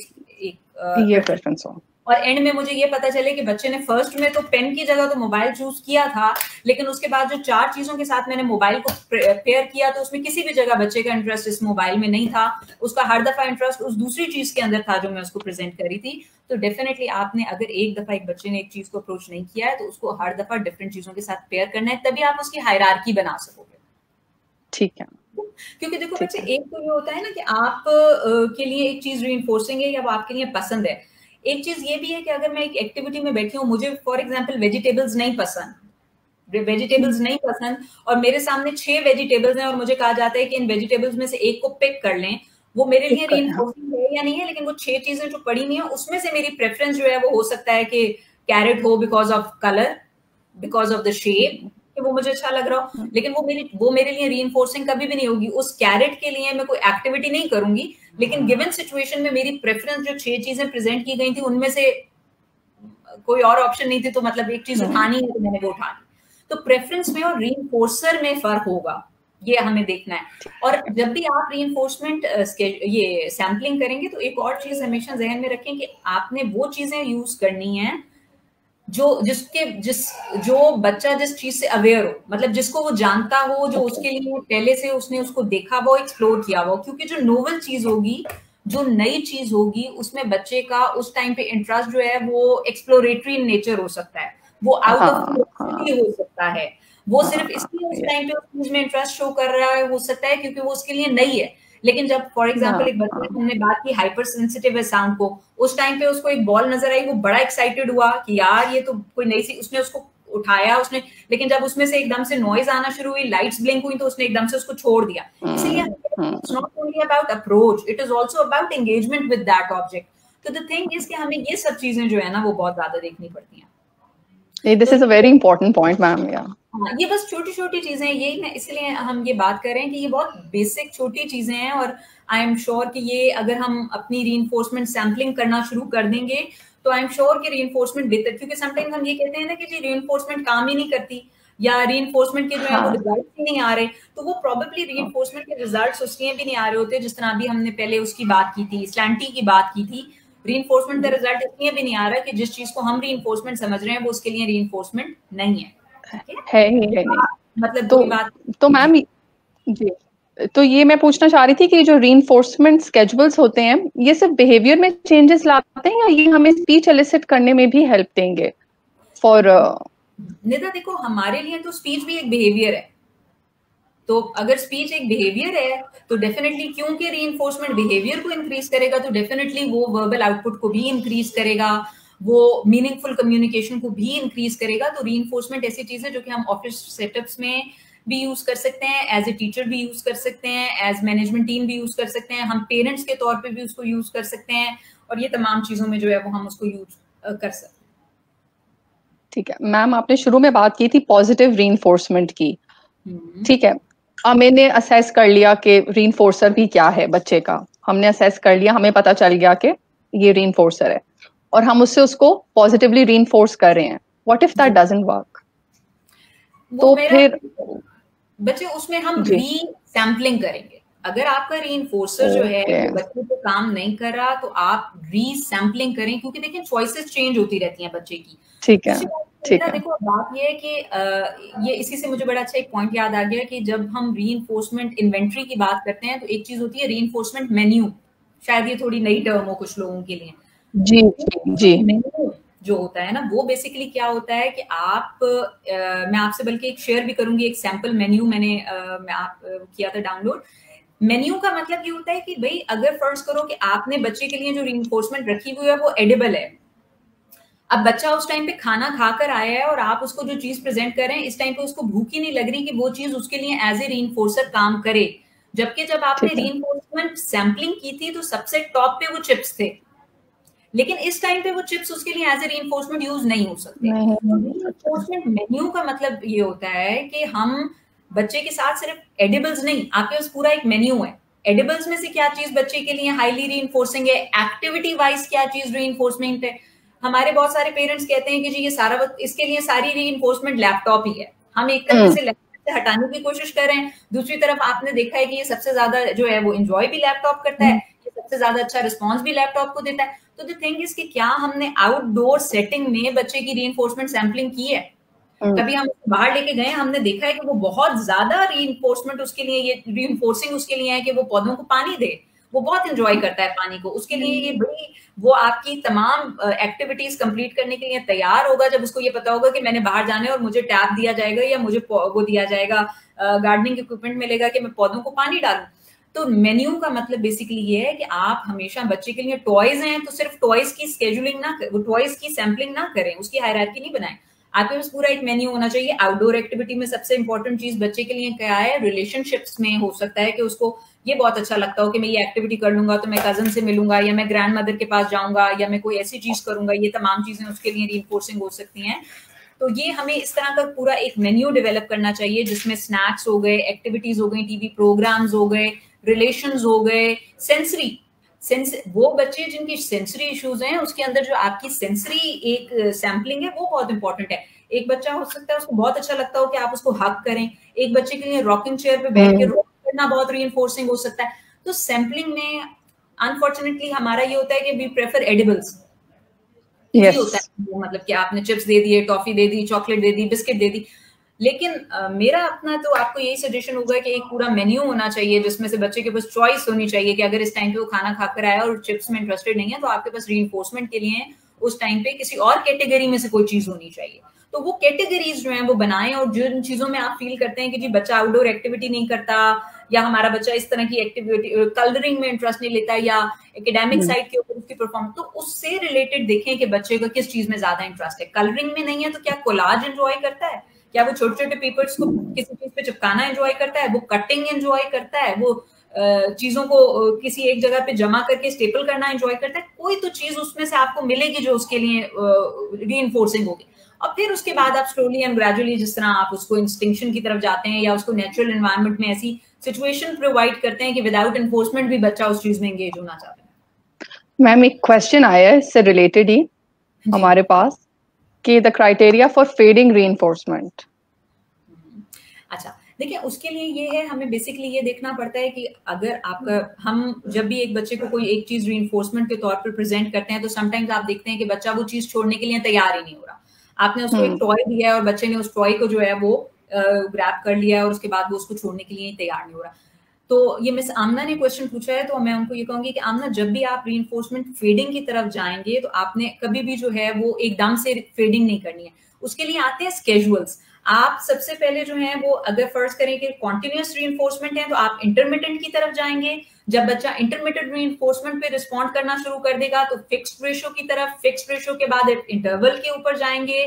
ये प्रेफरेंस हो, और एंड में मुझे ये पता चले कि बच्चे ने फर्स्ट में तो पेन की जगह तो मोबाइल चूज किया था, लेकिन उसके बाद जो 4 चीजों के साथ मैंने मोबाइल को पेयर किया तो उसमें किसी भी जगह बच्चे का इंटरेस्ट इस मोबाइल में नहीं था, उसका हर दफा इंटरेस्ट उस दूसरी चीज के अंदर था जो मैं उसको प्रेजेंट करी थी। तो डेफिनेटली आपने अगर एक दफा एक बच्चे ने एक चीज को अप्रोच नहीं किया है तो उसको हर दफा डिफरेंट चीजों के साथ पेयर करना है, तभी आप उसकी हायरार्की बना सकोगे। ठीक है, क्योंकि देखो बच्चे एक तो ये होता है ना कि आप के लिए एक चीज रीइंफोर्सिंग है या वो आपके लिए पसंद है, एक चीज ये भी है कि अगर मैं एक एक्टिविटी में बैठी हूँ, मुझे फॉर एग्जांपल वेजिटेबल्स नहीं पसंद और मेरे सामने 6 वेजिटेबल्स हैं और मुझे कहा जाता है कि इन वेजिटेबल्स में से एक को पिक कर लें, वो मेरे लिए रीइंफोर्सिंग है या नहीं है, लेकिन वो 6 चीजें जो पड़ी नहीं है उसमें से मेरी प्रेफरेंस जो है वो हो सकता है कि कैरेट हो because of colour, because of the shape, कि वो मुझे अच्छा लग रहा हो, लेकिन वो मेरे लिए रीइंफोर्सिंग कभी भी नहीं होगी। उस कैरेट के लिए मैं कोई एक्टिविटी नहीं करूंगी, लेकिन गिवन सिचुएशन में मेरी प्रेफरेंस जो 6 चीजें प्रेजेंट की गई थी उनमें से कोई और ऑप्शन नहीं थी, तो मतलब एक चीज उठानी है तो मैंने वो उठा ली। तो प्रेफरेंस में और रीइंफोर्सर में फर्क होगा, ये हमें देखना है। और जब भी आप रीइंफोर्समेंट ये सैम्पलिंग करेंगे तो एक और चीज हमेशा जहन में रखें कि आपने वो चीजें यूज करनी है जो बच्चा जिस चीज से अवेयर हो, मतलब जिसको वो जानता हो, जो उसके लिए पहले से उसने उसको देखा हुआ, एक्सप्लोर किया हुआ। क्योंकि जो नोवेल चीज होगी, जो नई चीज होगी, उसमें बच्चे का उस टाइम पे इंटरेस्ट जो है वो एक्सप्लोरेटरी नेचर हो सकता है, वो आउट ऑफ क्यूरियोसिटी हो सकता है, वो सिर्फ इसलिए उस टाइम पे उस चीज में इंटरेस्ट शो कर रहा है हो सकता है क्योंकि वो उसके लिए नई है। लेकिन जब फॉर एग्जांपल एक बच्चे की हमने बात की हाइपर सेंसिटिव है साउंड को, उस टाइम पे उसको एक बॉल नजर आई, वो बड़ा एक्साइटेड हुआ कि यार ये तो कोई नई सी, उसने उसको उठाया उसने, लेकिन जब उसमें से एकदम से नॉइज आना शुरू हुई, लाइट्स ब्लिंक हुई, तो उसने एकदम से उसको छोड़ दिया। इसलिए it's not only about approach, it is also about engagement with that object. तो द थिंग इज कि हमें ये सब चीजें जो है ना वो बहुत ज्यादा देखनी पड़ती हैं। This is a very important point ma'am. हाँ, ये बस छोटी छोटी चीजें, यही है, इसलिए हम ये बात कर रहे हैं कि ये बहुत बेसिक छोटी चीजें हैं। और आई एम श्योर कि ये अगर हम अपनी रीइंफोर्समेंट सैम्पलिंग करना शुरू कर देंगे तो आई एम श्योर कि रीइंफोर्समेंट बेहतर, क्योंकि समटाइम्स हम ये कहते हैं ना कि जी रीइंफोर्समेंट काम ही नहीं करती या रीइंफोर्समेंट के जो है वो रिजल्ट ही नहीं आ रहे, तो वो प्रोबेबली रीइंफोर्समेंट के रिजल्ट्स उसलिए भी नहीं आ रहे होते, जिस तरह अभी हमने पहले उसकी बात की थी, स्लैंटी की बात की थी। रीइंफोर्समेंट का रिजल्ट इसलिए भी नहीं आ रहा कि जिस चीज को हम रीइंफोर्समेंट समझ रहे हैं वो उसके लिए रीइंफोर्समेंट नहीं है। है ही नहीं। मतलब तो मैम जी, तो ये मैं पूछना चाह रही थी कि जो रीइंफोर्समेंट स्केड्यूल्स होते हैं ये सिर्फ बिहेवियर में चेंजेस लाते हैं या ये हमें स्पीच एलिसिट करने में भी हेल्प देंगे फॉर निदा देखो, हमारे लिए तो स्पीच भी एक बिहेवियर है, तो अगर स्पीच एक बिहेवियर है तो डेफिनेटली, क्योंकि रीइंफोर्समेंट बिहेवियर को इंक्रीज करेगा तो डेफिनेटली वो वर्बल आउटपुट को भी इंक्रीज करेगा, वो मीनिंगफुल कम्युनिकेशन को भी इंक्रीज करेगा। तो रीइंफोर्समेंट ऐसी चीज है जो कि हम ऑफिस सेटअप्स में भी यूज कर सकते हैं, एज ए टीचर भी यूज कर सकते हैं, एज मैनेजमेंट टीम भी यूज कर सकते हैं, हम पेरेंट्स के तौर पे भी उसको यूज कर सकते हैं, और ये तमाम चीजों में जो है वो हम उसको यूज कर सकते हैं। ठीक है मैम, आपने शुरू में बात की थी पॉजिटिव रीइंफोर्समेंट की, ठीक है, मैंने असेस कर लिया कि रीइंफोर्सर भी क्या है बच्चे का, हमने असेस कर लिया, हमें पता चल गया कि ये रीइंफोर्सर है और हम उसको पॉजिटिवली रीइंफोर्स कर रहे हैं। What if that doesn't work? तो फिर बच्चे उसमें हम री सैम्पलिंग करेंगे। अगर आपका रीइंफोर्सर जो है वो बच्चे पे काम नहीं कर रहा तो आप री सैम्पलिंग करें, क्योंकि देखिए चॉइसेस चेंज होती रहती हैं बच्चे की। ठीक है, ठीक है। देखो बात ये है कि ये इसी से मुझे बड़ा अच्छा एक पॉइंट याद आ गया कि जब हम रीइंफोर्समेंट इन्वेंट्री की बात करते हैं तो एक चीज होती है रीइंफोर्समेंट मेन्यू, शायद ये थोड़ी नई टर्म हो कुछ लोगों के लिए। जी जी। मेन्यू जो होता है ना वो बेसिकली क्या होता है कि आप मैं आपसे बल्कि एक शेयर भी करूंगी, एक सैंपल मेन्यू मैंने किया था डाउनलोड। मेन्यू का मतलब ये होता है कि भाई अगर फर्ज करो कि आपने बच्चे के लिए जो रीइंफोर्समेंट रखी हुई है वो एडिबल है, अब बच्चा उस टाइम पे खाना खाकर आया है और आप उसको जो चीज प्रेजेंट कर रहे हैं, इस टाइम पे उसको भूख ही नहीं लग रही कि वो चीज उसके लिए एज ए रीइंफोर्सर काम करे, जबकि जब आपने रीइंफोर्समेंट सैम्पलिंग की थी तो सबसे टॉप पे वो चिप्स थे, लेकिन इस टाइम पे वो चिप्स उसके लिए एज ए रीइंफोर्समेंट यूज नहीं हो सकते। रीइंफोर्समेंट मेन्यू का मतलब ये होता है कि हम बच्चे के साथ सिर्फ एडिबल्स नहीं, आपके पास पूरा एक मेन्यू है, एडिबल्स में से क्या चीज बच्चे के लिए हाईली रीइंफोर्सिंग है, एक्टिविटी वाइज क्या चीज रीइंफोर्समेंट है। हमारे बहुत सारे पेरेंट्स कहते हैं कि जी ये सारा वक्त इसके लिए सारी रीइंफोर्समेंट लैपटॉप ही है, हम एक तरह से लैपटॉप से हटाने की कोशिश कर रहे हैं, दूसरी तरफ आपने देखा है कि ये सबसे ज्यादा जो है वो एंजॉय भी लैपटॉप करता है, ये सबसे ज्यादा अच्छा रिस्पॉन्स भी लैपटॉप को देता है। तो द थिंग इज कि क्या हमने आउटडोर सेटिंग में बच्चे की रीइंफोर्समेंट सैम्पलिंग की है? कभी हम बाहर लेके गए, हमने देखा है कि वो बहुत ज्यादा रीइंफोर्समेंट उसके लिए, ये रीइंफोर्सिंग उसके लिए है कि वो पौधों को पानी दे, वो बहुत एंजॉय करता है पानी को, उसके लिए ये बड़ी, वो आपकी तमाम एक्टिविटीज कंप्लीट करने के लिए तैयार होगा जब उसको ये पता होगा कि मैंने बाहर जाना है और मुझे टैप दिया जाएगा या मुझे वो दिया जाएगा, गार्डनिंग इक्विपमेंट मिलेगा कि मैं पौधों को पानी डालूं। तो मेन्यू का मतलब बेसिकली ये है कि आप हमेशा बच्चे के लिए टॉयज हैं तो सिर्फ टॉयज की स्केड्यूलिंग ना, टॉयज की सैम्पलिंग ना करें, उसकी हायरार्की नहीं बनाएं, आपके पास पूरा एक मेन्यू होना चाहिए। आउटडोर एक्टिविटी में सबसे इंपॉर्टेंट चीज बच्चे के लिए क्या है, रिलेशनशिप्स में हो सकता है कि उसको ये बहुत अच्छा लगता हो कि मैं ये एक्टिविटी कर लूंगा तो मैं कजन से मिलूंगा या मैं ग्रैंड मदर के पास जाऊंगा या मैं कोई ऐसी चीज करूंगा, ये तमाम चीजें उसके लिए रीइंफोर्सिंग हो सकती हैं। तो ये हमें इस तरह का पूरा एक मेन्यू डेवलप करना चाहिए जिसमें स्नैक्स हो गए, एक्टिविटीज हो गई, टीवी प्रोग्राम्स हो गए, रिलेशंस हो गए, सेंसरी वो बच्चे जिनकी सेंसरी इश्यूज हैं उसके अंदर जो आपकी सेंसरी एक सैम्पलिंग है वो बहुत इंपॉर्टेंट है। एक बच्चा हो सकता है उसको बहुत अच्छा लगता हो कि आप उसको हग करें, एक बच्चे के लिए रॉकिंग चेयर पे बैठ के रॉक करना बहुत रीइंफोर्सिंग हो सकता है। तो सैम्पलिंग में अनफॉर्चुनेटली हमारा ये होता है कि वी प्रेफर एडिबल्स। इजी होता है, मतलब कि आपने चिप्स दे दिए, टॉफी दे दी, चॉकलेट दे दी, बिस्किट दे दी। लेकिन मेरा अपना तो आपको यही सजेशन होगा कि एक पूरा मेन्यू होना चाहिए जिसमें से बच्चे के पास चॉइस होनी चाहिए कि अगर इस टाइम पे वो खाना खाकर आया और चिप्स में इंटरेस्टेड नहीं है तो आपके पास रीइंफोर्समेंट के लिए उस टाइम पे किसी और कैटेगरी में से कोई चीज होनी चाहिए। तो वो कैटेगरीज जो है वो बनाएं, और जिन चीजों में आप फील करते हैं कि जी बच्चा आउटडोर एक्टिविटी नहीं करता, या हमारा बच्चा इस तरह की एक्टिविटी कलरिंग में इंटरेस्ट नहीं लेता, या एकेडमिक साइड के ऊपर उसकी परफॉर्मेंस, तो उससे रिलेटेड देखें कि बच्चे को किस चीज में ज्यादा इंटरेस्ट है। कलरिंग में नहीं है तो क्या कोलाज एंजॉय करता है, क्या वो छोटे छोटे पेपर्स को किसी चीज पे चिपकाना एंजॉय करता है, वो कटिंग एंजॉय करता है, वो चीजों को किसी एक जगह पे जमा करके स्टेपल करना एंजॉय करता है। कोई तो चीज उसमें से आपको मिलेगी जो उसके लिए रीइंफोर्सिंग होगी। और फिर उसके बाद आप स्लोली एंड ग्रेजुअली जिस तरह आप उसको इंस्टिंक्शन की तरफ जाते हैं या उसको नेचुरल एनवायरनमेंट में ऐसी सिचुएशन प्रोवाइड करते हैं कि विदाउट एनफोर्समेंट भी बच्चा उस चीज में एंगेज होना चाहता है। मैम एक क्वेश्चन आया है इससे रिलेटेड ही हमारे पास कि the criteria for fading reinforcement. अच्छा देखिए, उसके लिए ये है, हमें बेसिकली ये देखना पड़ता है कि अगर आपका हम जब भी एक बच्चे को कोई एक चीज रीइंफोर्समेंट के तौर पर प्रेजेंट करते हैं तो समटाइम्स आप देखते हैं कि बच्चा वो चीज छोड़ने के लिए तैयार ही नहीं हो रहा। आपने उसको एक टॉय दिया है और बच्चे ने उस टॉय को जो है वो ग्रैब कर लिया है और उसके बाद वो उसको छोड़ने के लिए तैयार नहीं हो रहा। तो ये मिस आमना ने क्वेश्चन पूछा है, तो मैं उनको ये कहूंगी कि आमना, जब भी आप रीइंफोर्समेंट फेडिंग की तरफ जाएंगे तो आपने कभी भी जो है वो एकदम से फेडिंग नहीं करनी है। उसके लिए आते हैं स्केजुअल्स। आप सबसे पहले जो है वो अगर फर्ज करें कि कॉन्टिन्यूअस रीइंफोर्समेंट है तो आप इंटरमिटेंट की तरफ जाएंगे। जब बच्चा इंटरमिटेंट रीइंफोर्समेंट पे रिस्पॉन्ड करना शुरू कर देगा तो फिक्स्ड रेशो की तरफ, फिक्स्ड रेशो के बाद इंटरवल के ऊपर जाएंगे।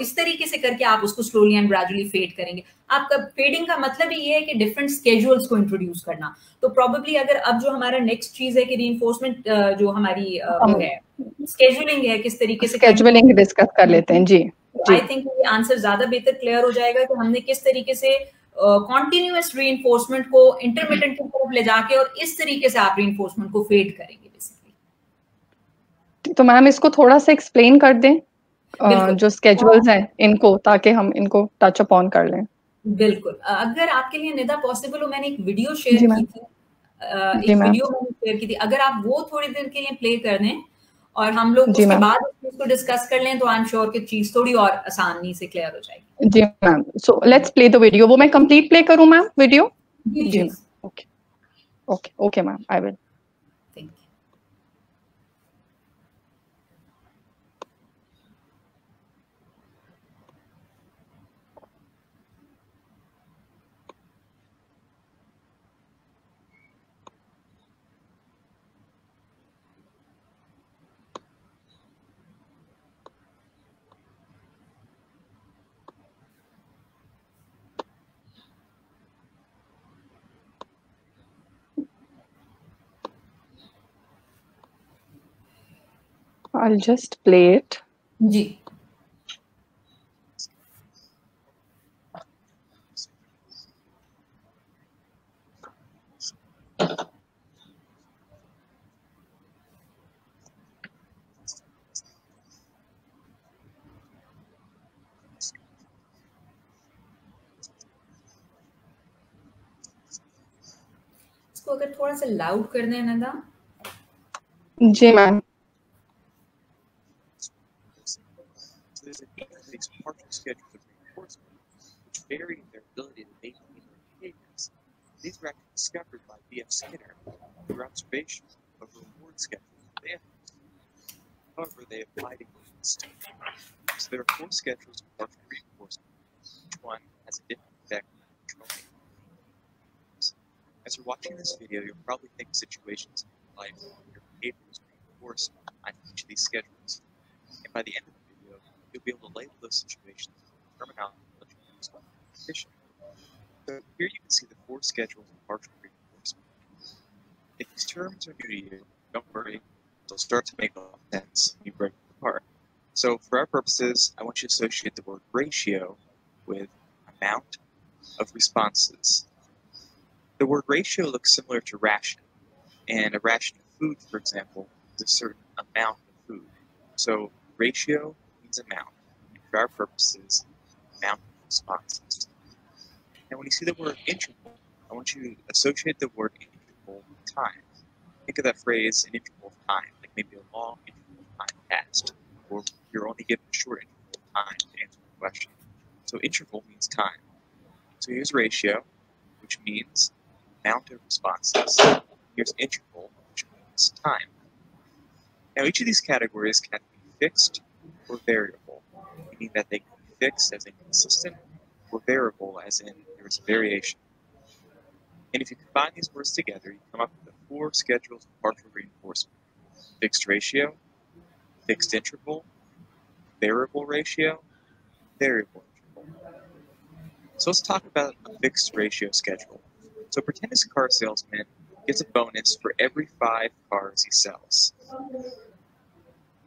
इस तरीके से करके आप उसको स्लोली एंड ग्रेजुअली फेड करेंगे। आपका फेडिंग का मतलब ही ये है कि डिफरेंट स्केड्यूल्स को इंट्रोड्यूस करना। तो प्रोबेबली अगर अब जो हमारा नेक्स्ट चीज है कि रीइंफोर्समेंट जो हमारी वो है स्केड्यूलिंग है, किस तरीके से स्केड्यूलिंग डिस्कस कर लेते हैं। जी आई थिंक ये आंसर ज्यादा बेहतर क्लियर हो जाएगा कि हमने किस तरीके से कॉन्टिन्यूअस रीइंफोर्समेंट को इंटरमिटेंट की तरफ ले जाके और इस तरीके से आप रीइंफोर्समेंट को फेड करेंगे बेसिकली। तो मैम इसको थोड़ा सा एक्सप्लेन कर दें जो स्केड्यूल्स हैं इनको, ताकि हम इनको टच अपॉन कर लें। बिल्कुल, अगर आपके लिए निदा पॉसिबल हो, मैंने एक वीडियो शेयर की थी, अगर आप वो थोड़ी देर के लिए प्ले कर दें और हम लोग उसके बाद इसको डिस्कस कर लें तो आई एम श्योर कि चीज थोड़ी और आसानी से क्लियर हो जाएगी। जी ma'am, so let's play the video. वो मैं कंप्लीट प्ले करूं मैम वीडियो? जी ma'am, okay okay okay ma'am, I will. I'll just play it. जी। इसको अगर थोड़ा सा लाउड कर दें नंदा। जी ma'am. Vary in their ability to maintain their behaviors. These were actually discovered by B.F. Skinner through observation of reward schedules of animals. However, they apply to humans too. So there are 4 schedules of partial reinforcement. Each one has a different effect on controlling behaviors. As you're watching this video, you'll probably think of situations in your life where your behavior is reinforced on each of these schedules. And by the end of the video, you'll be able to label those situations with terminology used by the competition. So here you can see the 4 schedules of partial reinforcement. If these terms are new to you, don't worry, they'll start to make a lot of sense when you break them apart. So for our purposes, I want you to associate the word ratio with amount of responses. The word ratio looks similar to ration, and a ration of food, for example, is a certain amount of food. So ratio means amount, and for our purposes, amount of responses. Now, when you see the word interval, I want you to associate the word interval with time. Think of that phrase, an interval of time, like maybe a long interval of time passed, or you're only given a short interval of time to answer the question. So interval means time. So here's ratio, which means amount of responses. Here's interval, which means time. Now, each of these categories can be fixed or variable, meaning that they can be fixed as in consistent or variable as in there is a variation. And if you combine these words together, you come up with the 4 schedules of partial reinforcement: fixed ratio, fixed interval, variable ratio, variable interval. So let's talk about a fixed ratio schedule. So pretend this car salesman gets a bonus for every 5 cars he sells.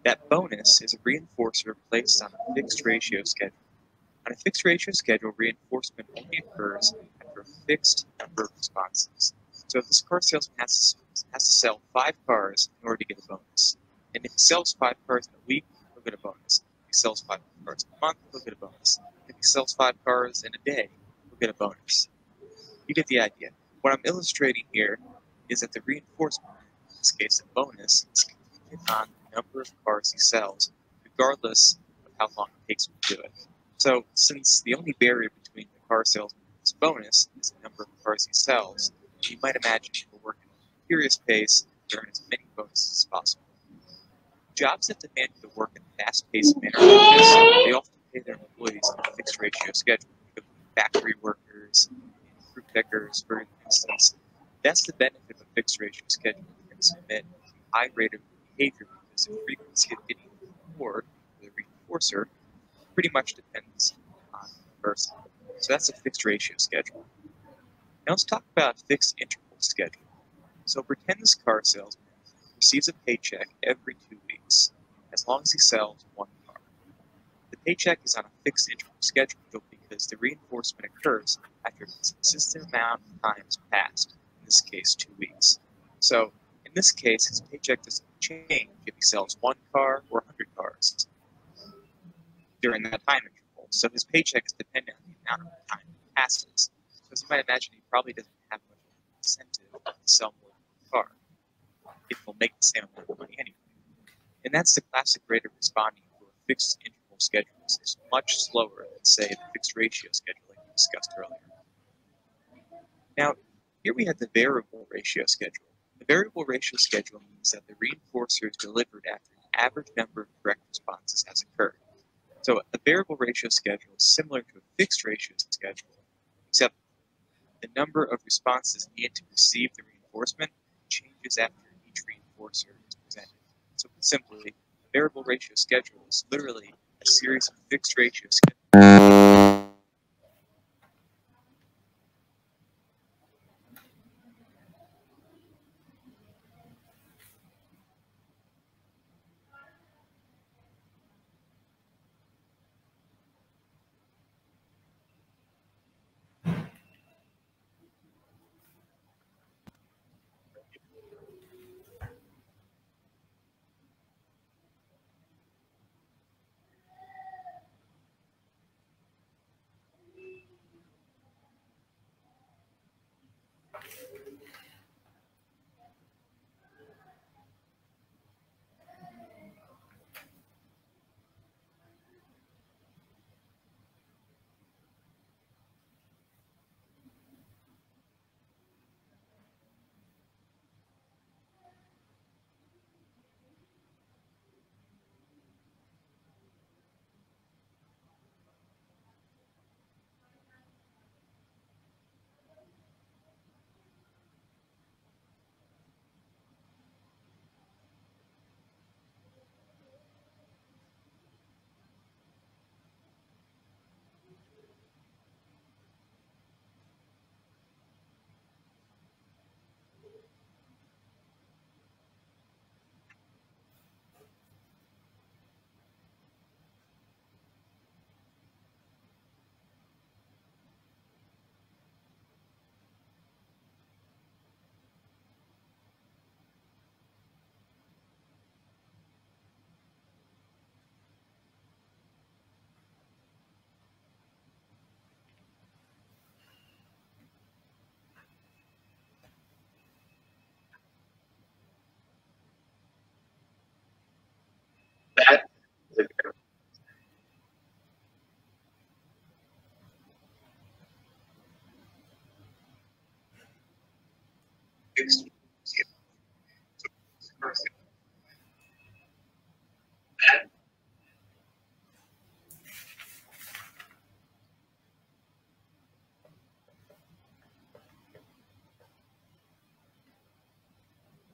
That bonus is a reinforcer placed on a fixed ratio schedule. On a fixed ratio schedule, reinforcement only occurs after a fixed number of responses. So if this car salesman has to sell 5 cars in order to get a bonus, and if he sells 5 cars in a week, he'll get a bonus. If he sells 5 cars in a month, he'll get a bonus. If he sells 5 cars in a day, he'll get a bonus. You get the idea. What I'm illustrating here is that the reinforcement, in this case the bonus, is contingent on the number of cars he sells, regardless of how long it takes him to do it. So since the only barrier between the car salesman and his bonus is the number of cars he sells, you might imagine he will work at a furious pace to earn as many bonuses as possible. Jobs that demand you to work in a fast-paced manner like this, they often pay their employees on a fixed ratio schedule. Factory workers, fruit pickers, for instance. That's the benefit of a fixed ratio schedule. You can submit a high rate of behavior because the frequency of getting the reward, the reinforcer, pretty much depends on the person. So that's a fixed ratio schedule. Now let's talk about a fixed interval schedule. So pretend this car salesman receives a paycheck every 2 weeks, as long as he sells 1 car. The paycheck is on a fixed interval schedule because the reinforcement occurs after a consistent amount of time has passed, in this case 2 weeks. So in this case, his paycheck doesn't change if he sells 1 car or 100 cars during that time interval. So his paycheck is dependent on the amount of time that passes. So as you might imagine, he probably doesn't have much incentive to sell more than 1 car if he'll make the same amount of money anyway. And that's the classic rate of responding to a fixed interval schedule. It's much slower than, say, the fixed ratio schedule like we discussed earlier. Now, here we have the variable ratio schedule. The variable ratio schedule means that the reinforcer is delivered after an average number of correct responses has occurred. So a variable ratio schedule is similar to a fixed ratio schedule, except the number of responses needed to receive the reinforcement changes after each reinforcer is presented. So put simply, a variable ratio schedule is literally a series of fixed ratio schedules.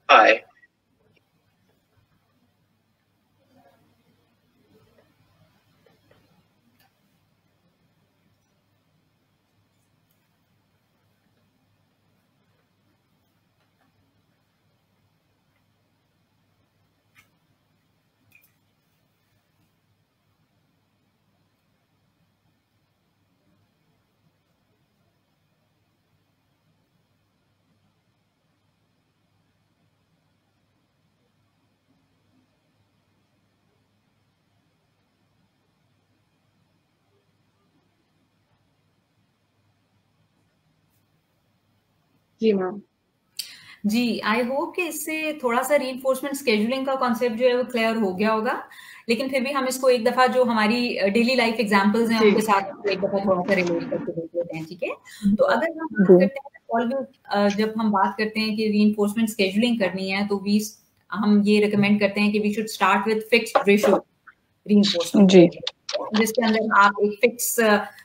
Hi. जी मैम। जी, आई होप कि इससे थोड़ा सा रीइंफोर्समेंट स्केड्यूलिंग का कॉन्सेप्ट जो है वो क्लियर हो गया होगा, लेकिन फिर भी हम इसको एक दफा जो हमारी डेली लाइफ एग्जांपल्स हैं उनके साथ एक दफा थोड़ा सा रिलेट करके देख लेते हैं, ठीक है? तो अगर हम बात करते हैं ऑलवेज जब हम बात करते हैं कि रीइंफोर्समेंट स्केड्यूलिंग करनी है तो हम ये रिकमेंड करते हैं कि we should start with fixed ratio reinforcement, जी जिसके अंदर आप एक फिक्स,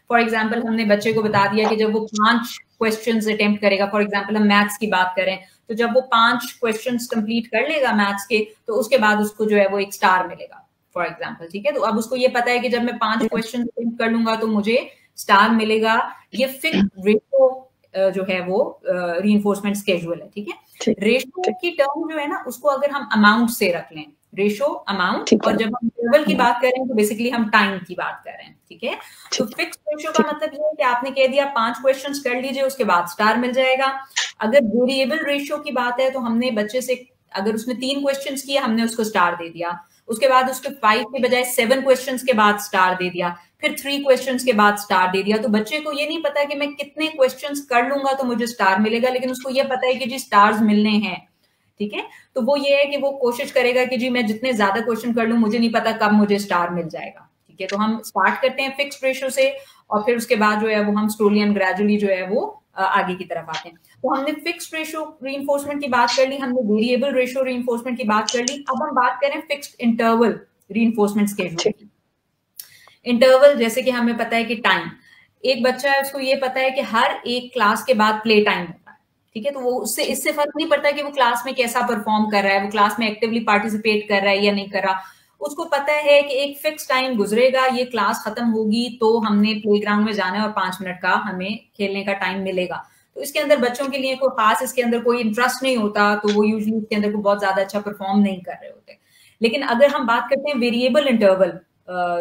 फॉर एग्जांपल हमने बच्चे को बता दिया कि जब वो 5 क्वेश्चंस अटेम्प्ट करेगा, फॉर एग्जांपल हम मैथ्स की बात करें, तो जब वो 5 क्वेश्चंस कंप्लीट कर लेगा मैथ्स के, तो उसके बाद उसको जो है वो एक स्टार मिलेगा, फॉर एग्जांपल, ठीक है? तो अब उसको ये पता है कि जब मैं 5 क्वेश्चन अटेम्प्ट कर लूंगा तो मुझे स्टार मिलेगा। ये फिक्स रेशियो जो है वो रीइंफोर्समेंट स्केड्यूल है, ठीक है? रेशियो की टर्म जो है ना उसको अगर हम अमाउंट से रख लें, रेशो अमाउंट, और जब हम इंटरवल की बात करें तो बेसिकली हम टाइम की बात कर रहे हैं, ठीक है? तो फिक्स रेशियो का मतलब ये है कि आपने कह दिया 5 क्वेश्चंस कर लीजिए, उसके बाद स्टार मिल जाएगा। अगर वेरिएबल रेशियो की बात है तो हमने बच्चे से, अगर उसने 3 क्वेश्चंस किए हमने उसको स्टार दे दिया, उसके बाद उसके 5 के बजाय 7 क्वेश्चंस के बाद स्टार दे दिया, फिर 3 क्वेश्चंस के बाद स्टार दे दिया। तो बच्चे को ये नहीं पता कि मैं कितने क्वेश्चंस कर लूंगा तो मुझे स्टार मिलेगा, लेकिन उसको ये पता है कि जी स्टार्स मिलने हैं, ठीक है? तो वो ये है कि वो कोशिश करेगा कि जी मैं जितने ज्यादा क्वेश्चन कर लूं, मुझे नहीं पता कब मुझे स्टार मिल जाएगा, ठीक है? तो हम स्टार्ट करते हैं फिक्स्ड रेशियो से, और फिर उसके बाद जो है वो हम स्लोली एंड ग्रेजुअली जो है वो आगे की तरफ आते हैं। तो हमने फिक्स्ड रेशियो रीइंफोर्समेंट की बात कर ली, हमने वेरिएबल रेशियो रीइंफोर्समेंट की बात कर ली। अब हम बात करें फिक्स्ड इंटरवल रीइंफोर्समेंट स्केड्यूल की। इंटरवल जैसे कि हमें पता है कि टाइम, एक बच्चा है उसको ये पता है कि हर एक क्लास के बाद प्ले टाइम होता है, ठीक है? तो वो उससे इससे फर्क नहीं पड़ता कि वो क्लास में कैसा परफॉर्म कर रहा है, वो क्लास में एक्टिवली पार्टिसिपेट कर रहा है या नहीं कर रहा। उसको पता है कि एक फिक्स टाइम गुजरेगा, ये क्लास खत्म होगी तो हमने प्लेग्राउंड में जाना है और 5 मिनट का हमें खेलने का टाइम मिलेगा। तो इसके अंदर बच्चों के लिए कोई खास इसके अंदर कोई इंटरेस्ट नहीं होता, तो वो यूजुअली इसके अंदर को बहुत ज्यादा अच्छा परफॉर्म नहीं कर रहे होते। लेकिन अगर हम बात करते हैं वेरिएबल इंटरवल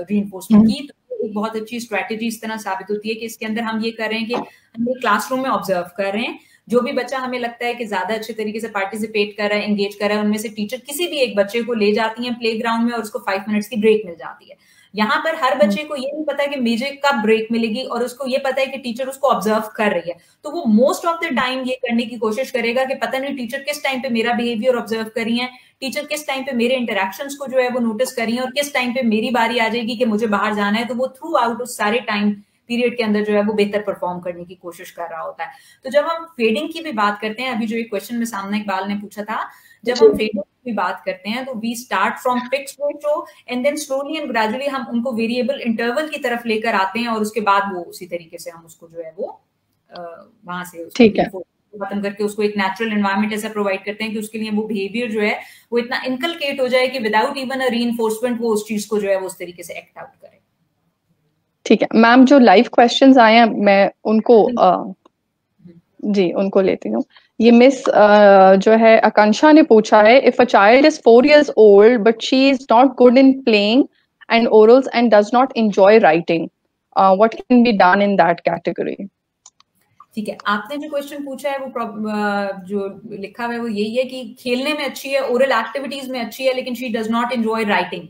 रीइंफोर्समेंट की, तो एक बहुत अच्छी स्ट्रैटेजी इस तरह साबित होती है कि इसके अंदर हम ये कर रहे हैं कि हम एक क्लासरूम में ऑब्जर्व कर रहे हैं, जो भी बच्चा हमें लगता है कि ज्यादा अच्छे तरीके से पार्टिसिपेट कर रहा है, एंगेज कर रहा है, उनमें से टीचर किसी भी एक बच्चे को ले जाती है प्लेग्राउंड में और उसको 5 मिनट्स की ब्रेक मिल जाती है। यहाँ पर हर बच्चे को ये नहीं पता कि मुझे कब ब्रेक मिलेगी, और उसको ये पता है कि टीचर उसको ऑब्जर्व कर रही है, तो वो मोस्ट ऑफ द टाइम ये करने की कोशिश करेगा कि पता नहीं टीचर किस टाइम पे मेरा बिहेवियर ऑब्जर्व कर रही है, टीचर किस टाइम पे मेरे इंटरेक्शंस को जो है वो नोटिस कर रही है, और किस टाइम पे मेरी बारी आ जाएगी कि मुझे बाहर जाना है। तो वो थ्रू आउट उस सारे टाइम पीरियड के अंदर जो है वो बेहतर परफॉर्म करने की कोशिश कर रहा होता है। तो जब हम फेडिंग की भी बात करते हैं, अभी जो एक क्वेश्चन में सामने इकबाल ने पूछा था, जब हम फेडिंग की बात करते हैं तो we start from fixed ratio and then slowly and gradually हम उनको वेरिएबल इंटरवल की तरफ लेकर आते हैं, और उसके बाद वो उसी तरीके से हम उसको जो है वो वहां से ठीक है खत्म करके उसको एक नेचुरल एनवायरनमेंट ऐसा प्रोवाइड करते हैं कि उसके लिए वो बिहेवियर जो है वो इतना इनकलकेट हो जाए कि विदाउट इवन अ रीइंफोर्समेंट वो उस चीज को जो है वो उस तरीके से एक्ट आउट करे। ठीक है मैम, जो लाइव क्वेश्चंस आए हैं मैं उनको जी उनको लेती हूँ। ये मिस जो है आकांक्षा ने पूछा है, if a child is 4 years old but she is not good in playing and orals and does not enjoy writing, what can be done in that category? ठीक है, आपने जो क्वेश्चन पूछा है वो जो लिखा हुआ है वो यही है कि खेलने में अच्छी है, ओरल एक्टिविटीज में अच्छी है, लेकिन she does not enjoy writing.